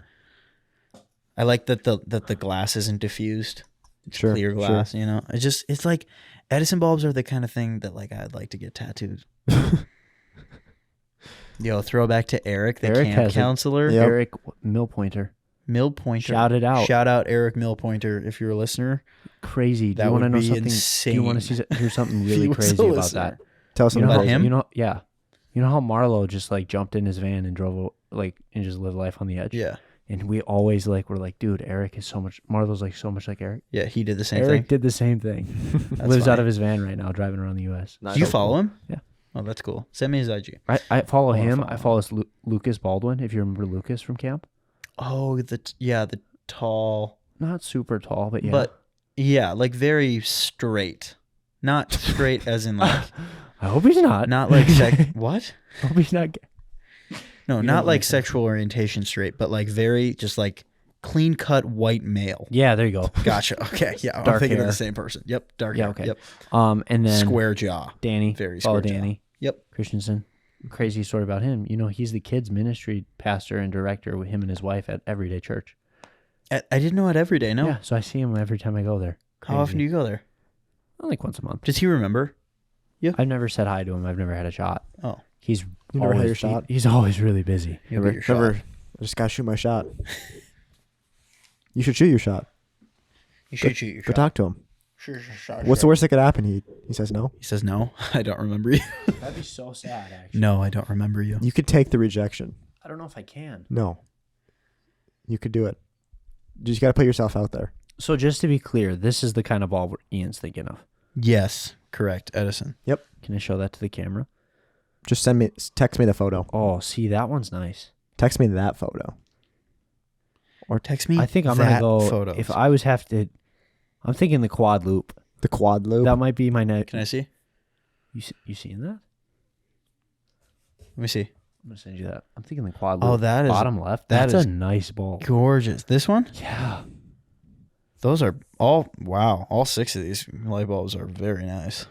I like that the glass isn't diffused. It's Sure, clear sure. glass, you know. It's like Edison bulbs are the kind of thing that like I'd like to get tattooed. Yo, throwback to Eric, the Eric camp has a- counselor. Yep. Eric Millpointer. Mill Pointer. Shout it out. Shout out Eric Mill Pointer if you're a listener. Crazy. Do That you want to would know be something? Do you want to insane. hear something If he really was crazy a about listener. that? Tell us You know something how, crazy. him? You know, yeah. You know how Marlo just like jumped in his van and drove like and just lived life on the edge. Yeah. And we always like were like, dude, Eric is so much. Marlo's like so much like Eric. Yeah, he did the same Eric thing. did the same thing. That's Lives out funny. of his van right now, driving around the U.S. Do you follow him? Yeah. Oh, that's cool. Send me his IG. I follow wanna him. follow I follow Lucas Baldwin. If you remember Lucas from camp, Oh, the tall, not super tall, but yeah. but yeah, like very straight. Not straight as in like I hope he's not. not like what? I hope he's not. No, You not don't like like that. sexual orientation straight, but like very just like clean cut white male. Yeah, there you go. Gotcha. Okay. Yeah, I'm Dark thinking of hair. the same person. Yep. Dark Yeah, hair. okay. Yep. And then Square jaw. Danny. Very follow square jaw. Danny Yep. Christensen. Crazy story about him. You know, he's the kids ministry pastor and director with him and his wife at Everyday Church. I didn't know it every day. No. Yeah, so I see him every time I go there. How often do you go there? Like once a month. Does he remember? I've never said hi to him. I've never had a shot. Oh. He's You never had always, your shot? He's always really busy. He'll be your shot. Never. I just gotta shoot my shot. You should shoot your shot. You should shoot your Go shot. talk to him. Sure, sure, What's the worst that could happen? He says no. He says no. I don't remember you. That'd be so sad, actually. No, I don't remember you. You could take the rejection. I don't know if I can. No. You could do it. You just gotta put yourself out there. So just to be clear, this is the kind of ball Ian's thinking of. Yes, correct, Edison. Can I show that to the camera? Just text me the photo. Oh, see, that one's nice. Text me that photo. Or text me. I think I'm gonna that go. Photos. If I was I'm thinking the quad loop. The quad loop. That might be my next. Can I see? You seeing that? Let me see. I'm gonna send you that. I'm thinking the quad loop. Oh, that is bottom left. that That's is a nice ball. gorgeous. This one? Yeah. Those are all wow. All 6 of these light bulbs are very nice.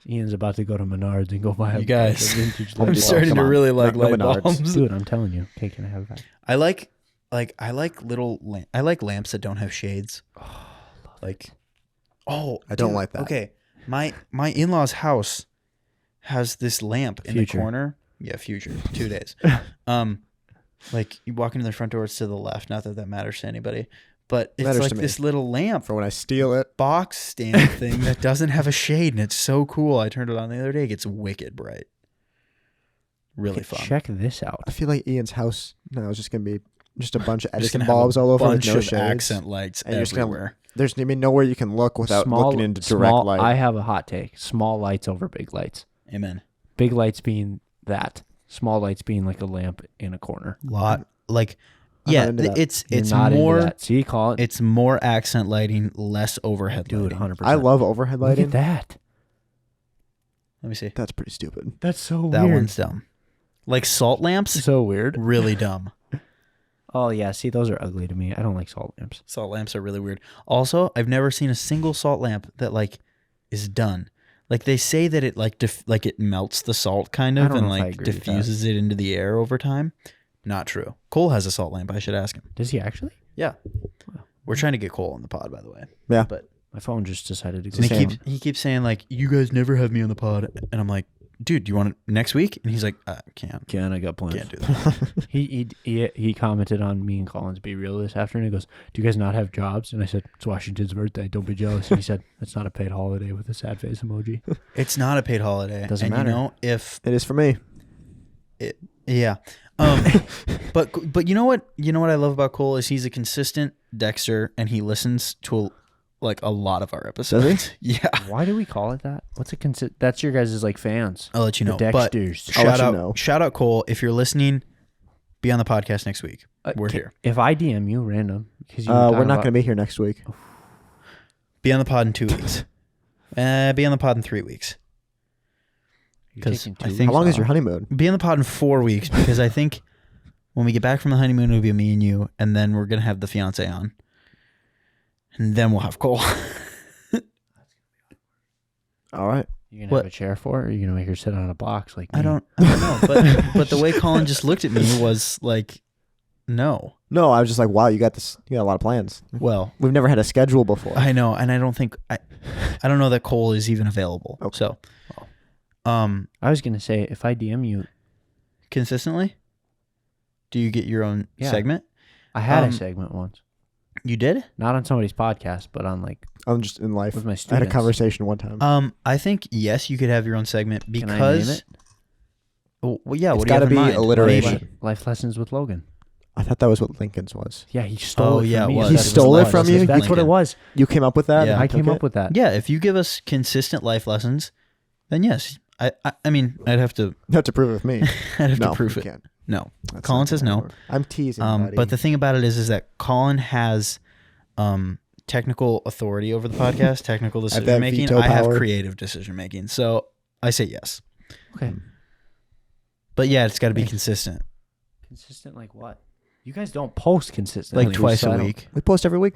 Ian's about to go to Menards and go buy a You guys, bunch of vintage I'm light starting Come to on. really like No light Menards. bulbs. Dude, I'm telling you. Okay, can I have that? I like I like lamps that don't have shades. Like, I don't like that. Okay, my in-laws' house has this lamp in Future. the corner. Yeah, future. 2 days. Like you walk into the front door, it's to the left. Not that matters to anybody, but it's Matters like to me. this little lamp For when I steal it. box stand thing that doesn't have a shade, and it's so cool. I turned it on the other day. It gets wicked bright. Really fun. Check this out. I feel like Ian's house now is just gonna be just a bunch of Just Edison gonna have bulbs a all over with bunch no of shades. accent lights And you're just gonna- everywhere. There's I mean nowhere you can look without looking into direct small, light. I have a hot take. Small lights over big lights. Amen. Big lights being that. Small lights being like a lamp in a corner. Like, I'm yeah, not into that. it's not more. into that. See, call it. It's more accent lighting, less overhead Dude, lighting. 100%. I love overhead Look lighting. at that. Let me see. That's pretty stupid. That's so That weird. one's dumb. Like salt lamps, So weird. really dumb. Oh, yeah. See, those are ugly to me. I don't like salt lamps. Salt lamps are really weird. Also, I've never seen a single salt lamp that like is done. Like they say that it like it melts the salt kind I of don't and know if I like agree with that. diffuses it into the air over time. Not true. Cole has a salt lamp. I should ask him. Does he actually? Yeah. We're trying to get Cole on the pod, by the way. Yeah. But My phone just decided to go. and he keeps saying like, you guys never have me on the pod, and I'm like, dude, you want it next week? And he's like, can't I got plans. do that. He commented on me and Colin's Be Real this afternoon. He goes, "Do you guys not have jobs?" And I said, "It's Washington's birthday. Don't be jealous." And he said, "It's not a paid holiday," with a sad face emoji. It's not a paid holiday. Doesn't and matter. You know, if It is for me. yeah. But you know what? You know what I love about Cole is he's a consistent Dexter, and he listens to a lot of our episodes. Does Yeah. Why do we call it that? What's it that's your guys' like fans. I'll let you know. The But Dexters. I'll let shout you out, know. shout out Cole. If you're listening, be on the podcast next week. We're here. If I DM you random, because We're not going to be here next week. Be on the pod in 2 weeks. Be on the pod in 3 weeks. Because I think How long is your honeymoon? be on the pod in 4 weeks because I think when we get back from the honeymoon it'll be me and you, and then we're gonna have the fiance on, and then we'll have Cole. All right. You gonna have a chair for her, or are you gonna make her sit on a box like me? I don't know, but the way Colin just looked at me was like, no. No, I was just like, wow, you got this. You got a lot of plans. Well, We've never had a schedule before. I know, and I don't think I don't know that Cole is even available. Okay. So, I was gonna say if I DM you, consistently, do you get your own segment? I had a segment once, You did? not on somebody's podcast, but on like I'm just in life. with my I had a students. conversation one time. I think yes, you could have your own segment Can I because. name it? Well, yeah. It's What do you have gotta in be mind? alliteration. Life lessons with Logan. I thought that was what Lincoln's was. Yeah, he stole it yeah, from it me. was. He That's stole what it from you? That's what it was. You came up with that? Yeah. and I took came it? up with that. Yeah, if you give us consistent life lessons, then yes. I mean, I'd have to You have to prove it with me. I'd have No, to prove you it. can't. No. That's Colin not says gonna no. work. I'm teasing, buddy. But the thing about it is that Colin has technical authority over the podcast, technical that decision making. veto I have power. creative decision making. So I say yes. Okay. But yeah, it's got to be consistent. Consistent like what? You guys don't post consistently. Like twice so I a don't- week. We post every week.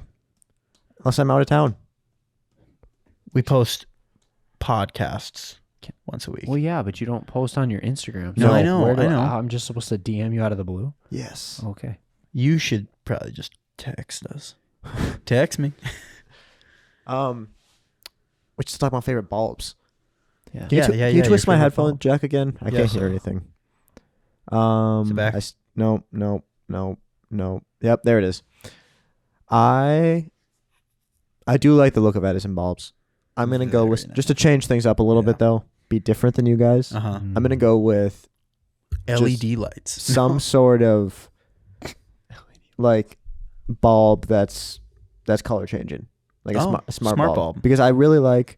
Unless I'm out of town. We post podcasts once a week. Well, yeah, but you don't post on your Instagram. No, I know, where do I know. I'm just supposed to DM you out of the blue. Yes. Okay. You should probably just text us. Text me. We should talk about favorite bulbs. Yeah. Can you Yeah, you your twist my favorite headphone bulb. jack again? I can't Yes. hear anything. Is it back? No. Yep, there it is. I do like the look of Edison bulbs. I'm gonna go Very with nice. just to change things up a little Yeah. bit though. Be different than you guys. Uh huh. Mm. I'm gonna go with LED lights. some sort of like bulb that's color changing, like a Oh, smart smart bulb. bulb. Because I really like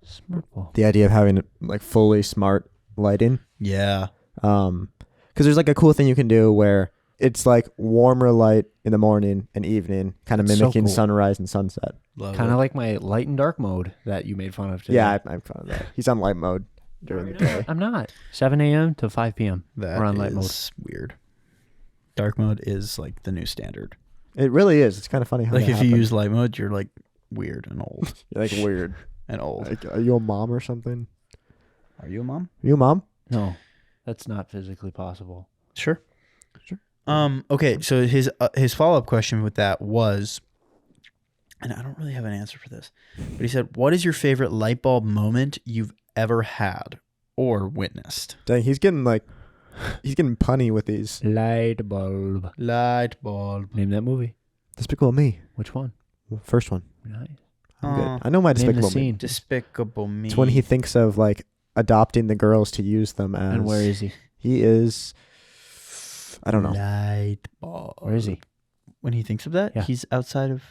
Smart ball. the idea of having like fully smart lighting. Yeah. Because there's like a cool thing you can do where it's like warmer light in the morning and evening, kind of That's so mimicking cool. sunrise and sunset. Love Kind it. of like my light and dark mode that you made fun of today. Yeah, I'm fine with that. He's on light mode during the day. I'm not. 7 a.m. to 5 p.m. That We're on light mode. is weird. Dark mode is like the new standard. It really is. It's kind of funny how Like that if you happened. use light mode, you're like weird and old You're like weird. and old. Like, are you a mom or something? Are you a mom? Are you a mom? No, that's not physically possible. Sure. Sure. Okay. So his follow up question with that was, and I don't really have an answer for this, but he said, "What is your favorite light bulb moment you've ever had or witnessed?" Dang, he's getting punny with these. Light bulb. Light bulb. Name that movie. Despicable Me. Which one? First one. Nice. I'm good. I know my Name the Despicable Me. scene. Despicable Me. It's when he thinks of like adopting the girls to use them as. And where is he? He is. I don't know. Light bulb. Where is he? When he thinks of that, Yeah. he's outside of,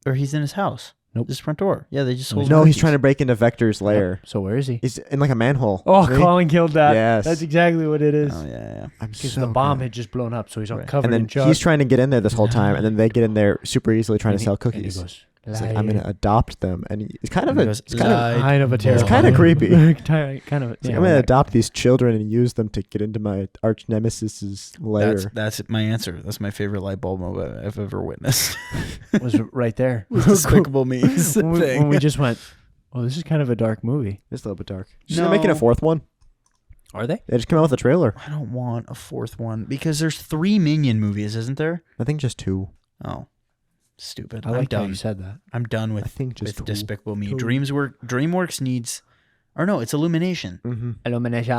or he's in his house. Nope. This front door. Yeah, they just sold. No, he's cookies. trying to break into Vector's lair. So where is he? He's in like a manhole. Oh, See? Colin killed that. Yes. That's exactly what it is. Oh yeah. I'm Because so the bomb good. had just blown up, so he's all Right. covered And then in junk. he's trying to get in there this whole time, and then they get in there super easily trying to sell And he cookies. goes, He's like, I'm gonna adopt them, and it's kind of He a, goes, it's kind of, kind of a terrible. it's kind of creepy. kind of. it's like, Yeah, I'm gonna right. adopt these children and use them to get into my arch nemesis's lair. That's my answer. That's my favorite light bulb moment I've ever witnessed. Was right there. Despicable Me when we just went, oh, this is kind of a dark movie. It's a little bit dark. Should they making a No. 4th one? Are they? They just came out with a trailer. I don't want a 4th one because there's 3 Minion movies, isn't there? I think just 2. Oh, stupid. I I'm like how done. you said that. I'm done I with think just 2. Despicable Me. Two. DreamWorks needs, or no, it's Illumination. Mm-hmm. Illumination.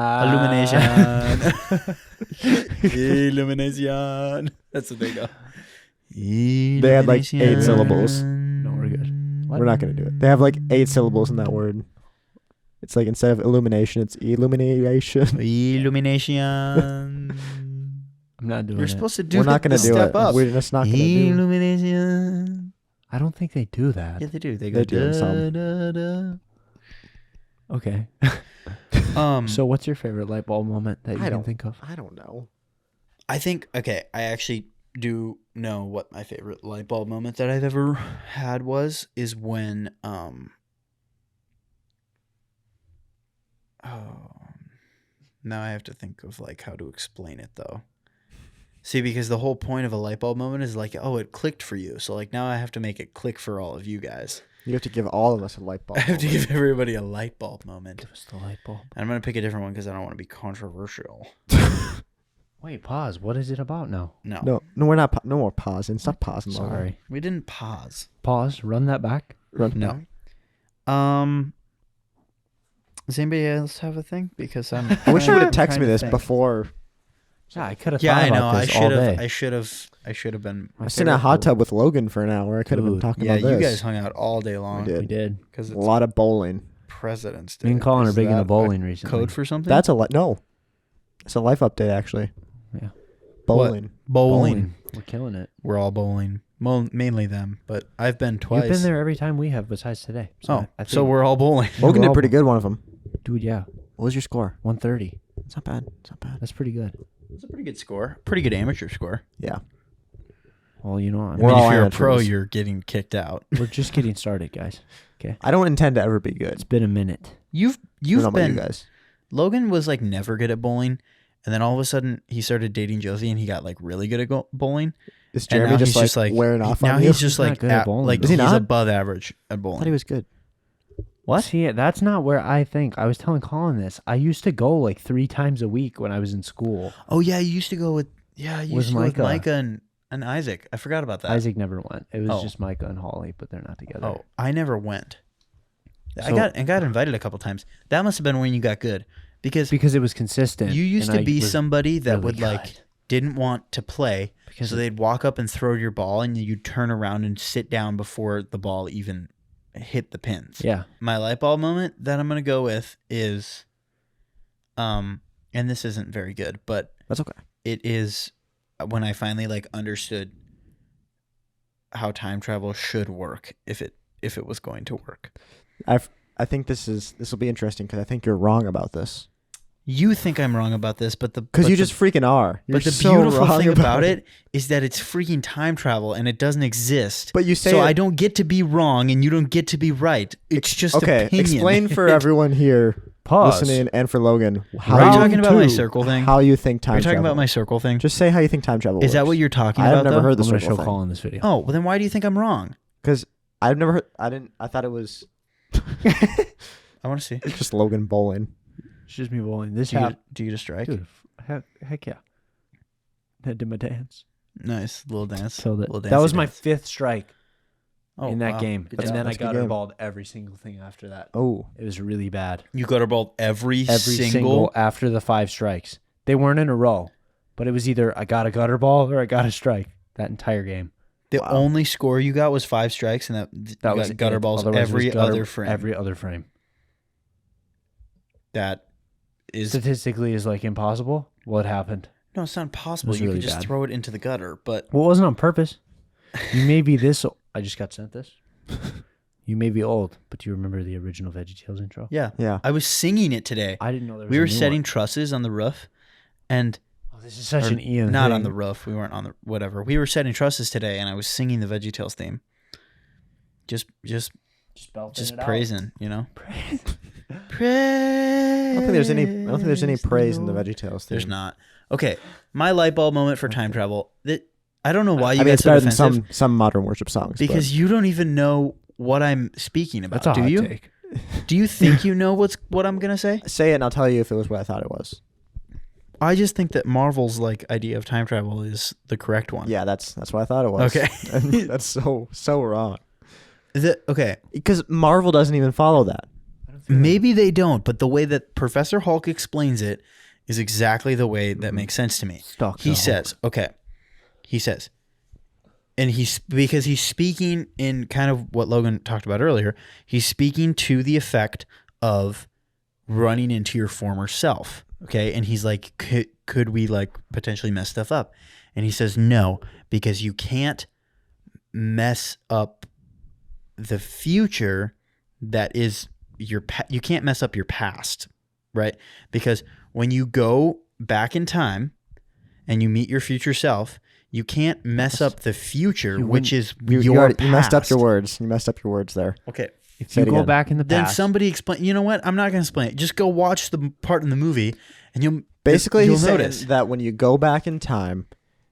Illumination. That's what they go. They had like 8 syllables. No, we're good. What? We're not gonna do it. They have like 8 syllables in that word. It's like instead of illumination, it's illumination. Illumination. I'm not doing You're it. supposed to do We're not the gonna do step it. up. We're just not gonna do it. Illumination. I don't think they do that. Yeah, they do. They go They do da, some. da, da. Okay. So What's your favorite light bulb moment that you I can don't- think of? I don't know. I think, okay, I actually do know what my favorite light bulb moment that I've ever had is when now I have to think of like how to explain it though. See, because the whole point of a light bulb moment is like, oh, it clicked for you. So like now I have to make it click for all of you guys. You have to give all of us a light bulb. I have to moment. give everybody a light bulb moment. Give us the light bulb. And I'm going to pick a different one because I don't want to be controversial. Wait, pause. What is it about now? No. No, we're not. No more pausing. Stop pausing. Logan. Sorry. We didn't pause. Pause. Run that back. No. Does anybody else have a thing? Because I'm. I wish you would have trying texted to me this think. before. Yeah, I could have Yeah, thought I know. about I this all should day. have. I should have been. I was in a hot tub with Logan for an hour. I could have been Dude, talking Yeah, about this. you guys hung out all day long. We did. We did. Because A it's lot of bowling. President's Day. Me and Colin are Is big into that bowling a recently. Code for something? That's a no. It's a life update actually. Yeah. Bowling. Bowling. We're killing it. We're all bowling. Well, mainly them, but I've been twice. You've been there every time we have, besides today. Oh, I think, so we're all bowling. Logan We're did all- pretty good. One of them. dude. Yeah, What was your score? 130. It's not bad. It's not bad. That's pretty good. It's a pretty good score. Pretty good amateur score. Yeah. Well, you know, I We're mean, all if you're a amateurs. pro, you're getting kicked out. we're just getting started, guys. I don't intend to ever be It's good. been a minute. You've I don't know about been. you guys. Logan was like never good at bowling, and then all of a sudden he started dating Josie, and he got like really good at bowling. Is And now Jeremy he's just like wearing off now on you? he's just He's not like good at bowling, like though. Is he he's not? above average at I bowling. thought he was good. What? See, that's not where I think. I was telling Colin this. I used to go like 3 times a week when I was in school. Oh yeah, you used to go with you Was used to go with Micah. Micah and Isaac. I forgot about that. Isaac never went. It was Oh. just Micah and Holly, but they're not together. Oh, I never went. I So- got invited a couple times. That must have been when you got good, because Because it was consistent. you used and to I be was somebody that really would like good. didn't want to play, Because so they'd walk up and throw your ball, and you'd turn around and sit down before the ball even hit the pins. yeah. My light bulb moment that I'm gonna go with is, and this isn't very good, but That's okay. it is when I finally like understood how time travel should work if it was going to work. I think this will be interesting because I think you're wrong about this. You think I'm wrong about this, but Because you just freaking are. You're But the so beautiful wrong thing about it is that it's freaking time travel and it doesn't exist. But you say so it- I don't get to be wrong and you don't get to be right. It's just okay. opinion. Explain for everyone here Pause. listening and for Logan how Are you you talking about my two. circle thing? how you think time Are you talking travel. about my circle thing? Just say how you think time travel Is that works. what you're talking I about? have never though? heard the I'm going to circle show thing. Colin this video. Oh, well then why do you think I'm wrong? Because I've never heard. I thought it was I want to see. just Logan bowling. It's just me bowling. This Do you, happened. do you get a strike? Dude, heck yeah. I did my dance. Nice little dance. Killed it. Little That dancey was my dance. 5th strike Oh, in that wow. game. Good And job. then I That's a good gutter game. balled every single thing after that. Oh, It was really bad. You gutter balled every Single after the 5 strikes. They weren't in a row, but it was either I got a gutter ball or I got a strike that entire game. The Wow. only score you got was 5 strikes, and That you was got gutter it. balls Otherwise, it was every gutter- other frame. Every other frame. That is Statistically is like impossible. What happened? no, it's not possible. was You really could just bad. throw it into the gutter, but Well, it wasn't on purpose. You may be this. I just got sent this. You may be old, but do you remember the original VeggieTales intro? Yeah. Yeah. I was singing it today. I didn't know there was We a were new setting one. trusses on the roof, and This is such an Ian not thing. on the roof. We weren't on the whatever. We were setting trusses today, and I was singing the VeggieTales theme. Just praising, you know. Praise. I don't think there's any praise in the VeggieTales thing. There's not. Okay, my light bulb moment for time travel. That I don't know why you I mean, get it's so better than defensive, some modern worship songs. because you don't even know what I'm speaking about. That's a do hot you? take. Do you think you know what I'm gonna say? say it and I'll tell you if it was what I thought it was. I just think that Marvel's like idea of time travel is the correct one. Yeah, that's what I thought it was. Okay. And that's so wrong. Okay. Because Marvel doesn't even follow that. Maybe they don't, but the way that Professor Hulk explains it is exactly the way that makes sense to me. He says, and because he's speaking in kind of what Logan talked about earlier, he's speaking to the effect of running into your former self. Okay. And he's like, could we like potentially mess stuff up? And he says, no, because you can't mess up the future that is you can't mess up your past, right? Because when you go back in time and you meet your future self, you can't mess up the future, which is your past. You messed up your words. You messed up your words there. Okay. If you go back in the Then past, somebody explain. You know what? I'm not going to explain it. Just go watch the part in the movie, and you'll He's notice saying that when you go back in time,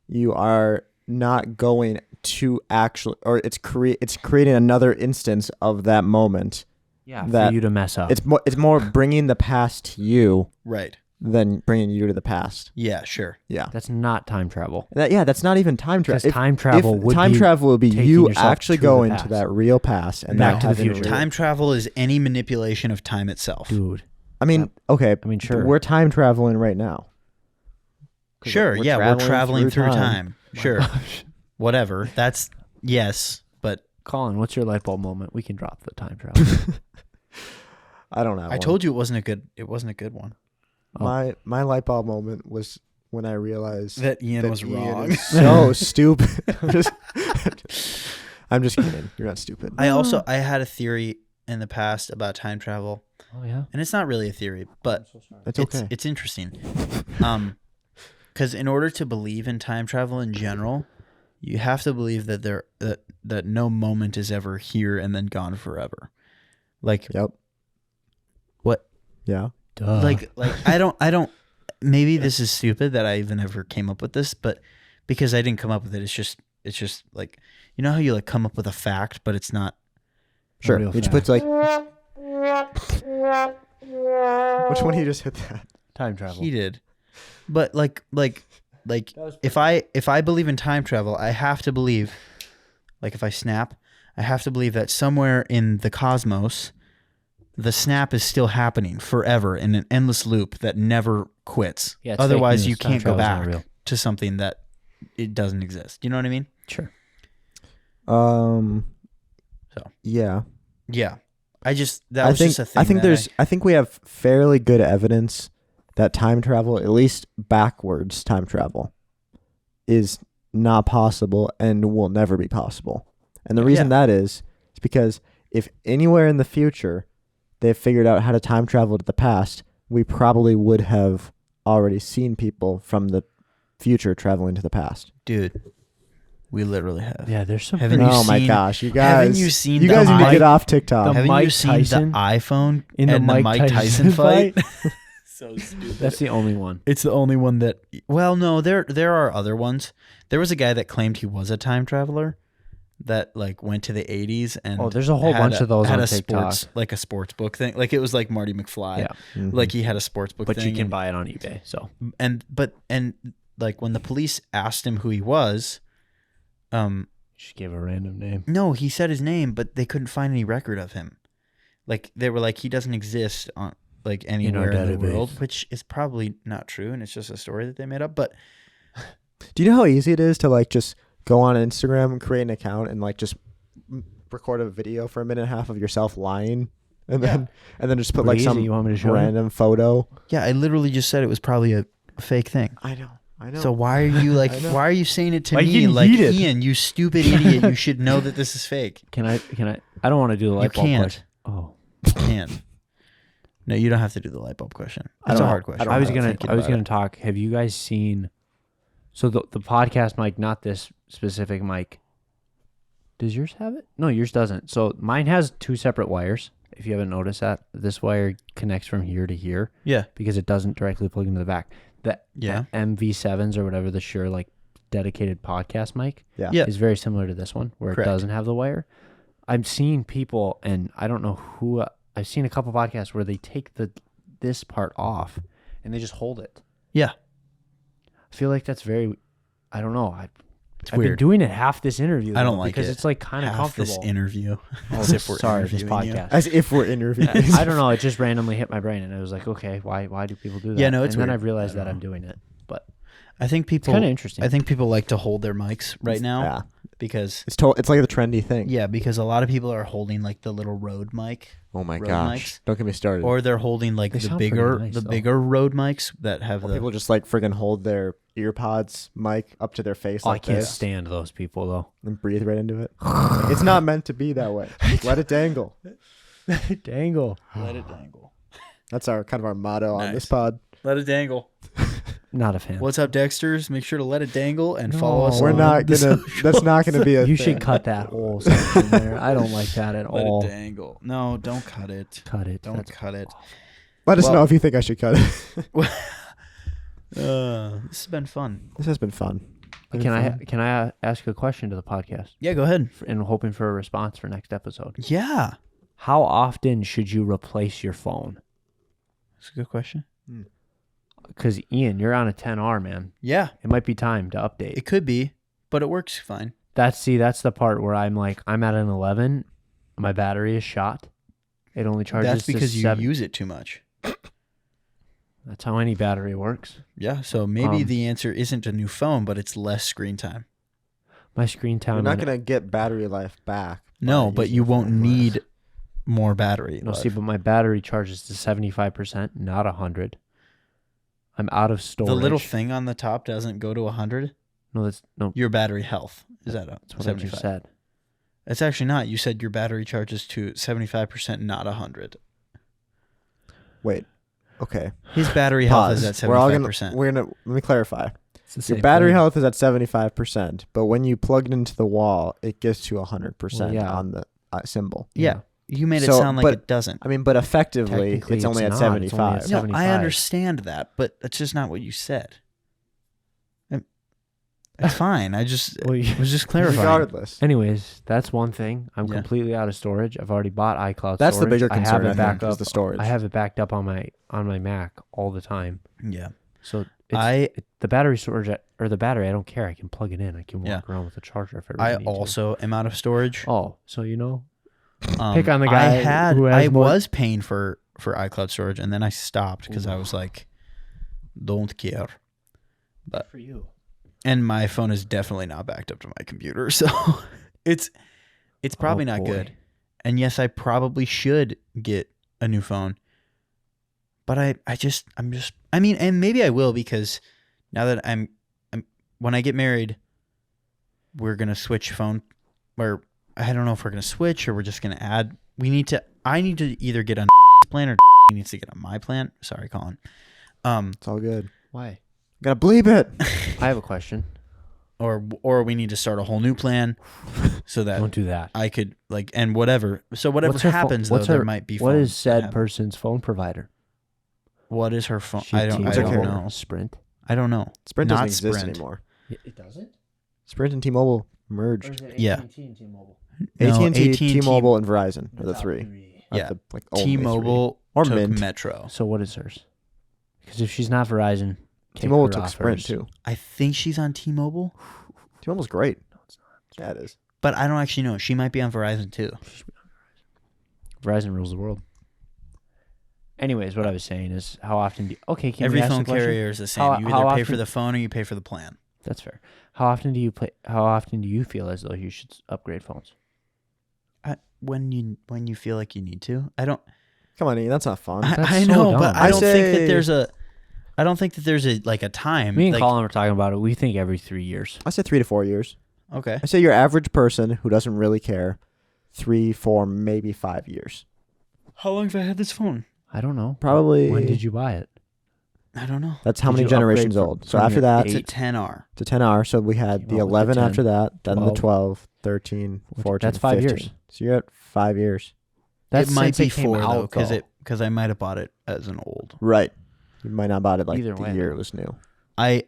you are not going to actually, or it's creating another instance of that moment. yeah, that for you to mess up. It's more bringing the past to you right. than bringing you to the past. Yeah, sure. Yeah. That's not time travel. That's not even time travel. Because time travel would be you taking yourself actually to the going to past. that real past and Back not to the having future. Time travel is any manipulation of time itself. Dude. I mean, okay. I mean, sure. We're time traveling right now. Sure. We're traveling through time. Sure. gosh. Whatever. That's yes, but Colin, what's your light bulb moment? We can drop the time travel. I don't know. I told you it wasn't a good one. My light bulb moment was when I realized That Ian was Ian wrong. is so stupid. I'm just kidding. You're not stupid. I had a theory in the past about time travel, Oh yeah. and it's not really a theory, but It's okay. it's interesting. Because in order to believe in time travel in general, you have to believe that that no moment is ever here and then gone forever. Like Yep. what? Yeah. Duh. Like I don't. Maybe this is stupid that I even ever came up with this, but because I didn't come up with it, it's just like, you know how you like come up with a fact, but it's not. Sure. real You just put like. Which one you just hit that? time travel. He did, but like if I believe in time travel, I have to believe, like if I snap, I have to believe that somewhere in the cosmos, the snap is still happening forever in an endless loop that never quits. Yeah, it's Otherwise, fake news. you Time can't go travel's not back real. to something that it doesn't exist. You know what I mean? Sure. So. Yeah. Yeah. Just a thing. I think we have fairly good evidence that time travel, at least backwards time travel, is not possible and will never be possible. And the reason that is because if anywhere in the future they've figured out how to time travel to the past, we probably would have already seen people from the future traveling to the past. Dude, we literally have. Yeah, there's some. Haven't you Oh my seen- gosh, you guys! haven't you seen You the guys need to Mike- get off TikTok. the Haven't you Mike seen Tyson the iPhone in the and Mike Tyson fight? So stupid. That's the only one. It's the only one that. Well, no, there are other ones. There was a guy that claimed he was a time traveler, that like went to the 80s and There's a whole bunch of those had on a TikTok. sports book thing. Like it was like Marty McFly. Yeah, Mhm. Like he had a sports book but thing. you can and- buy it on eBay. So and like when the police asked him who he was, she gave a random name. no, he said his name, but they couldn't find any record of him. Like they were like, he doesn't exist on like anywhere in the database. world, which is probably not true, and it's just a story that they made up. But Do you know how easy it is to like just go on Instagram and create an account and like just record a video for a minute and a half of yourself lying, and then just put like Breezy, some you want me to show you? random photo? yeah, I literally just said it was probably a fake thing. I know. I know. So why are you why are you saying it to Like, me? you Like, need it. Ian, you stupid idiot. You should know that this is fake. Can I? I don't want to do the light bulb can't. question. Oh, You can't. No, you don't have to do the light bulb question. It's a hard question. I was gonna talk. Have you guys seen? So the podcast mic, not this specific mic. Does yours have it? No, yours doesn't. So mine has 2 separate wires. If you haven't noticed that, this wire connects from here to here. Yeah. Because it doesn't directly plug into the back. The MV7s or whatever, the Shure dedicated podcast mic is very similar to this one where it doesn't have the wire. I'm seeing people, and I don't know who. I've seen a couple podcasts where they take this part off and they just hold it. Yeah. I feel like that's very. I don't know. I've weird. been doing it half this interview. I don't like because it. it's like kind of comfortable. This interview. As if we're this podcast. As if we're interviewing. I don't know. It just randomly hit my brain, and I was like, okay, why do people do that? Yeah, no, it's and weird. then I've realized that I'm doing it, but I think people. It's kind of interesting. I think people like to hold their mics right now because it's like the trendy thing. Yeah, because a lot of people are holding like the little Rode mic. Oh my Rode gosh! mics. Don't get me started. Or they're holding like the bigger Rode mics that have people just like friggin' hold their earpods mic up to their face. I can't stand those people though. And breathe right into it. It's not meant to be that way. Let it dangle. Dangle. Let it dangle. That's our motto on this pod. Let it dangle. Not a fan. What's up, Dexters? Make sure to let it dangle and follow us. We're not gonna. That's not gonna be a. You should cut that whole section there. I don't like that at all. Let it dangle. No, don't cut it. Cut it. Don't cut it. Let us know if you think I should cut it. This has been fun. This has been fun. Can I ask a question to the podcast? Yeah, go ahead. And hoping for a response for next episode. Yeah. How often should you replace your phone? That's a good question. Because Ian, you're on a 10R, man. Yeah. It might be time to update. It could be, but it works fine. That's the part where I'm like, I'm at an 11. My battery is shot. It only charges. That's because you use it too much. That's how any battery works. Yeah. So maybe the answer isn't a new phone, but it's less screen time. My screen time. You're not gonna get battery life back. No, but you won't need more battery. No, see, but my battery charges to 75%, not 100. I'm out of storage. The little thing on the top doesn't go to 100? No. Your battery health is at That's what 75. I just said. It's actually not. You said your battery charges to 75%, not 100. Wait. Okay. His battery health is at 75%. Let me clarify. Your battery health is at 75%, but when you plug it into the wall, it gets to 100% on the symbol. Yeah. You made it sound like it doesn't. I mean, but effectively, it's only at 75. No, I understand that, but that's just not what you said. It's fine. I just was just clarifying. Regardless. Anyways, that's one thing. I'm completely out of storage. I've already bought iCloud That's storage. the bigger concern, I think, is the storage. I have it backed up on my Mac all the time. Yeah. So the battery storage or the battery, I don't care. I can plug it in. I can walk around with a charger if I really need also am out of storage. Oh, so pick on the guy I was paying for iCloud storage, and then I stopped because I was like, don't care. But for you. And my phone is definitely not backed up to my computer, so it's probably not good. And yes, I probably should get a new phone. But and maybe I will, because now that I'm when I get married, we're gonna switch phone, or I don't know if we're gonna switch or we're just gonna add. I need to either get on plan or he needs to get on my plan. Sorry, Colin. It's all good. Why? Gotta bleep it. I have a question. Or we need to start a whole new plan, so that don't do that. I could and whatever. So whatever happens, there might be. What is said person's phone provider? What is her phone? I don't know. Sprint. I don't know. Sprint doesn't exist anymore. It doesn't? Sprint and T-Mobile merged. Yeah. AT&T and T-Mobile. AT&T, T-Mobile, and Verizon are the three. Yeah. T-Mobile or took Mint. Metro. So what is hers? Because if she's not Verizon, T-Mobile took Sprint too. I think she's on T-Mobile. T-Mobile's great. No, it's not. Yeah, it is. But I don't actually know. She might be on Verizon too. Verizon rules the world. Anyways, what I was saying is, how often do you... can every we ask phone the question? carrier is the same. You either pay for the phone or you pay for the plan. That's fair. How often do you feel as though you should upgrade phones? When you feel like you need to. I don't. Come on, Ian, that's not fun. I know, but I don't think that there's a. I don't think that there's a time. Me and Colin were talking about it. We think every 3 years. I said 3 to 4 years. Okay. I say your average person who doesn't really care, 3, 4, maybe 5 years. How long have I had this phone? I don't know. Probably. When did you buy it? I don't know. That's how Did many you generations upgrade old. So from after your that, It's a 8? 10R. it's a 10R. So we had Came the out with the 11 10, after that, then the 12. 12, 13, 14, That's 5 15. years. So you're at 5 years. That's it might since be it came 4 though, out, because I might have bought it as an old. Right. You might not bought it like Either the way. year it was new. I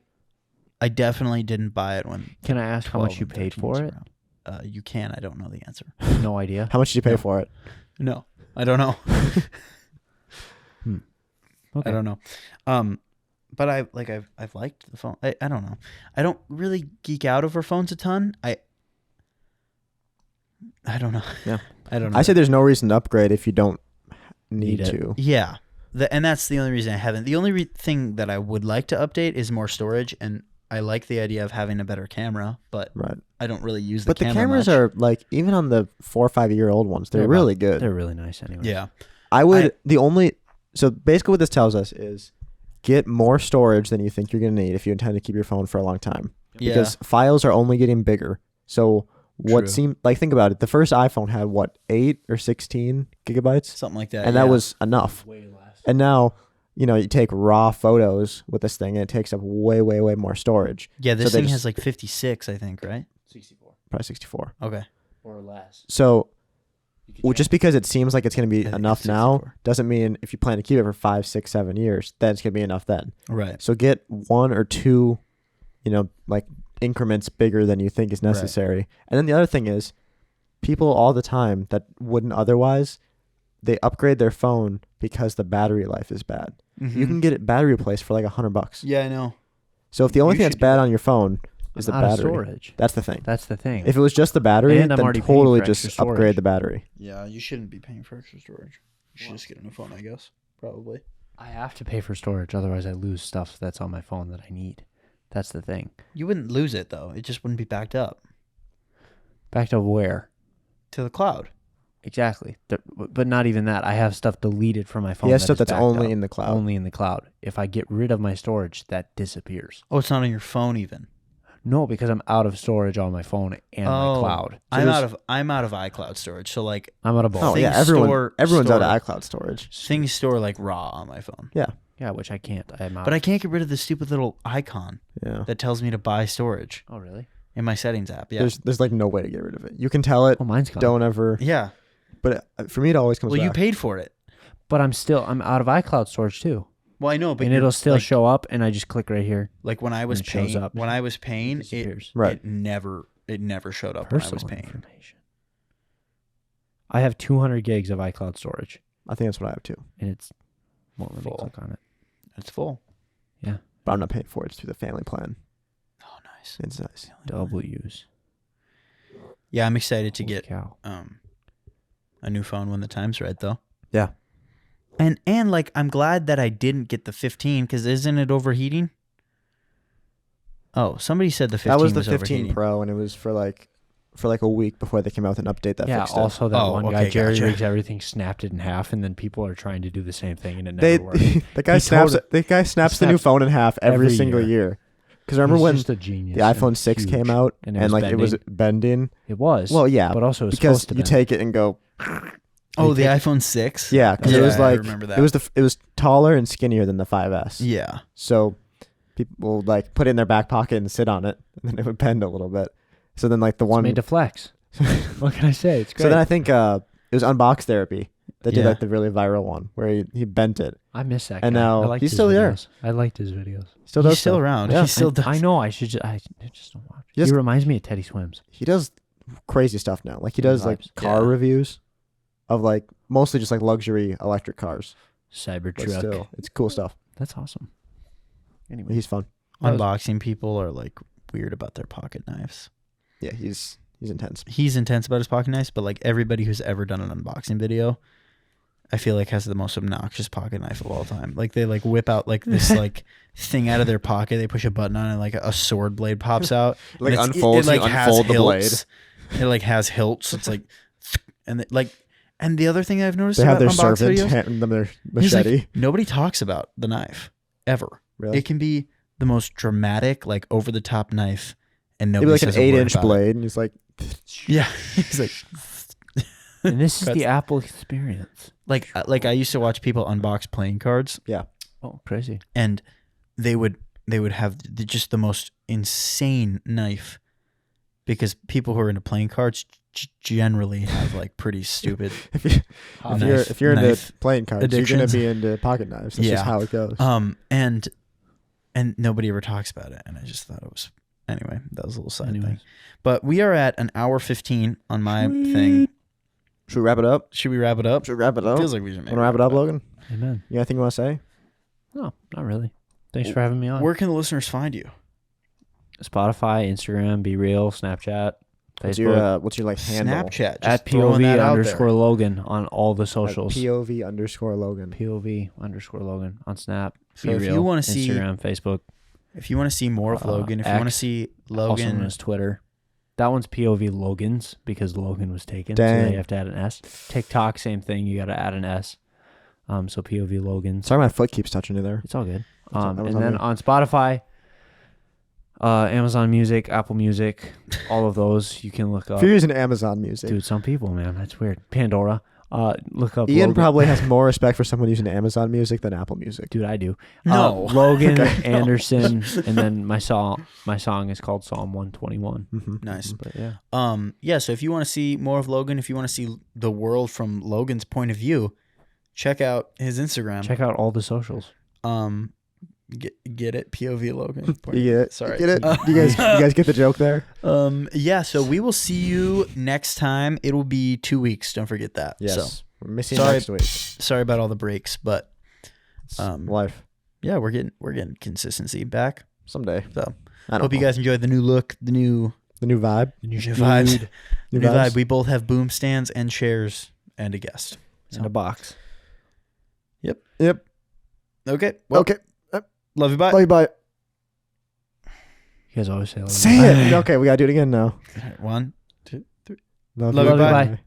definitely didn't buy it when. Can I ask how much 12 you and paid 13 for was it? around. You can. I don't know the answer. No idea. How much did you pay No. for it? No, I don't know. Okay. I don't know. But I've liked the phone. I don't know. I don't really geek out over phones a ton. I don't know. Yeah. I don't know. I say there's no reason to upgrade if you don't need Need it. to. Yeah. And that's the only reason I haven't. The only thing that I would like to update is more storage, and I like the idea of having a better camera, but Right. I don't really use But the camera cameras much. are like, even on the 4 or 5 year old ones, they're really good. They're really nice anyway. Yeah. So basically what this tells us is get more storage than you think you're going to need if you intend to keep your phone for a long time. Yeah. Because files are only getting bigger. So what True. seemed like, think about it. The first iPhone had 8 or 16 gigabytes? Something like that. And that was enough. Way less. And now, you take raw photos with this thing and it takes up way, way, way more storage. Yeah, this so they thing just- has 56, I think, right? 64 Probably 64. Okay. or less. So just because it seems like it's going to be I think enough it's now 64. doesn't mean if you plan to keep it for 5, 6, 7 years, then it's going to be enough then. Right. So get 1 or 2, increments bigger than you think is necessary. And then the other thing is, people all the time that wouldn't otherwise, they upgrade their phone because the battery life is bad. You can get it battery replaced for like $100. Yeah, I know. So if the only You thing that's should do bad that. on your phone is the Out of battery, storage. that's the thing. That's the thing. If it was just the battery, And I'm then already paying totally for just extra storage. upgrade the battery. Yeah, you shouldn't be paying for extra storage. You should just get a new phone, I guess. Probably. I have to pay for storage, otherwise I lose stuff that's on my phone that I need. That's the thing. You wouldn't lose it, though. It just wouldn't be backed up Back to where? to the cloud. Exactly. But not even that. I have stuff deleted from my phone. He has that stuff is that's backed only up. in the cloud. Only in the cloud. If I get rid of my storage, that disappears. Oh, it's not on your phone even. No, because I'm out of storage on my phone and my cloud. I'm out of iCloud storage. So like I'm out of both. Oh Things yeah, everyone's out of iCloud storage. things store like raw on my phone. Yeah, Yeah, which I can't. I'm out. But I can't get rid of the stupid little icon yeah. that tells me to buy storage Oh, really? in my settings app. Yeah. There's like no way to get rid of it. You can tell it. Oh, mine's gone. Don't ever. Yeah. But for me, it always comes Well, you back. paid for it. But I'm out of iCloud storage too. Well, I know, but And you're- it'll still like, show up, and I just click right here. Like when I was and it shows paying, up. when I was paying, it Disappears. Right. never showed up when I was Personal paying. information. I have 200 gigs of iCloud storage, I think that's what I have too. and it's won't let me Full. click on it. It's full. But I'm not paying for it. It's through the family plan. Oh, nice. It's nice. Double use. Yeah, I'm excited to Holy get cow. a new phone when the time's right, though. Yeah. And like I'm glad that I didn't get the 15 because isn't it overheating? Oh, somebody said the 15 That was the was 15 overheating. Pro, and it was for like a week before they came out with an update that Yeah, fixed it. also that Oh, one guy, okay, Jerry gotcha. rigs everything, snapped it in half, and then people are trying to do the same thing, and it They never works. the guy He snaps told the guy snaps the new snaps phone in half every every single year. Because remember He's when just a genius the iPhone and 6 huge. came out And and, it was like it was bending? It was. Well, yeah, but also it was because supposed to you bend. take it and go. Oh, You the take iPhone 6? Yeah, because it was I like remember that. it was taller and skinnier than the 5S. Yeah. So people would like put it in their back pocket and sit on it, and then it would bend a little bit. So then like the It's one. made to flex. What can I say? It's great. So then I think it was Unbox Therapy that did Yeah. like the really viral one where he bent it. I miss that And guy. now I liked he's his still there. videos. I liked his videos. Still does He's still stuff. around. Yeah. He still does. I know. I just don't watch. Just- He reminds me of Teddy Swims. He does crazy stuff now. Like he Good does like vibes. car Yeah. reviews of like mostly just like luxury electric cars. But Cybertruck. still, it's cool stuff. That's awesome. Anyway, He's fun. Unboxing people are like weird about their pocket knives. Yeah, he's intense. He's intense about his pocket knives, but like everybody who's ever done an unboxing video, I feel like has the most obnoxious pocket knife of all time. Like they like whip out like this like thing out of their pocket. They push a button on it, and like a sword blade pops out. Like And unfolds, you has unfold the blade. hilts. It like has hilts. It's like, and and the other thing I've noticed They have about their unbox servant videos hand them their is, like, machete. nobody talks about the knife ever. Really? It can be the most dramatic, like over the top knife, and Maybe nobody like says an a word 8-inch about it. blade, and he's like, Yeah, he's like, And this is Cuts. the Apple experience. like I used to watch people unbox playing cards, Oh, crazy. and they would have just the most insane knife, because people who are into playing cards generally have like pretty stupid. if you're into playing cards, you're addictions. gonna be into pocket knives. That's just how it goes. And nobody ever talks about it, and I just thought it was anyway. That was a little side thing. Anyways. But we are at an hour 15 on my thing. Should we wrap it up? Should we wrap it up? Should we wrap it up? Feels like we should. Want to wrap it up, Logan? Amen. You got anything you want to say? No, not really. Thanks for having me on. Where can the listeners find you? Spotify, Instagram, Be Real, Snapchat, Facebook. What's your like handle? Snapchat. Just At throwing that out there. POV_Logan on all the socials. POV_Logan. POV_Logan on Snap. So Be if Real, you want to see, Instagram, Facebook. if you want to see more of Logan, if you want to X, see Also known Logan, as Twitter. That one's POV Logans because Logan was taken. Dang. So you have to add an S. TikTok, same thing. You got to add an S. So POV Logans. Sorry, my foot keeps touching you there. It's all good. That was And on then me. on Spotify, Amazon Music, Apple Music, all of those you can look up. If you're using Amazon Music, Dude, some people, man, that's weird. Pandora. Look up. Ian Logan. probably has more respect for someone using Amazon Music than Apple Music. Dude, I do. No. Logan Anderson, and then my song is called Psalm 121. Mm-hmm. nice. But yeah, Yeah. So if you want to see more of Logan, if you want to see the world from Logan's point of view, check out his Instagram. check out all the socials. Get it? POV Logan. You get it? Sorry. You get it? You guys get the joke there? Yeah. So we will see you next time. It will be 2 weeks. Don't forget that. Yes. So We're missing Sorry. next week. sorry about all the breaks, but Life. yeah, we're getting consistency back. Someday. So I don't hope you know. guys enjoyed the new look, the new vibe. vibes. New New vibes. vibe. We both have boom stands and chairs and a guest. In a box. Yep. Okay. Well, Okay. love you. Bye. Bye bye. You guys always say, Say it. Okay, we gotta do it again now. All right, 1, 2, 3. Love Love you. you. Bye. Bye.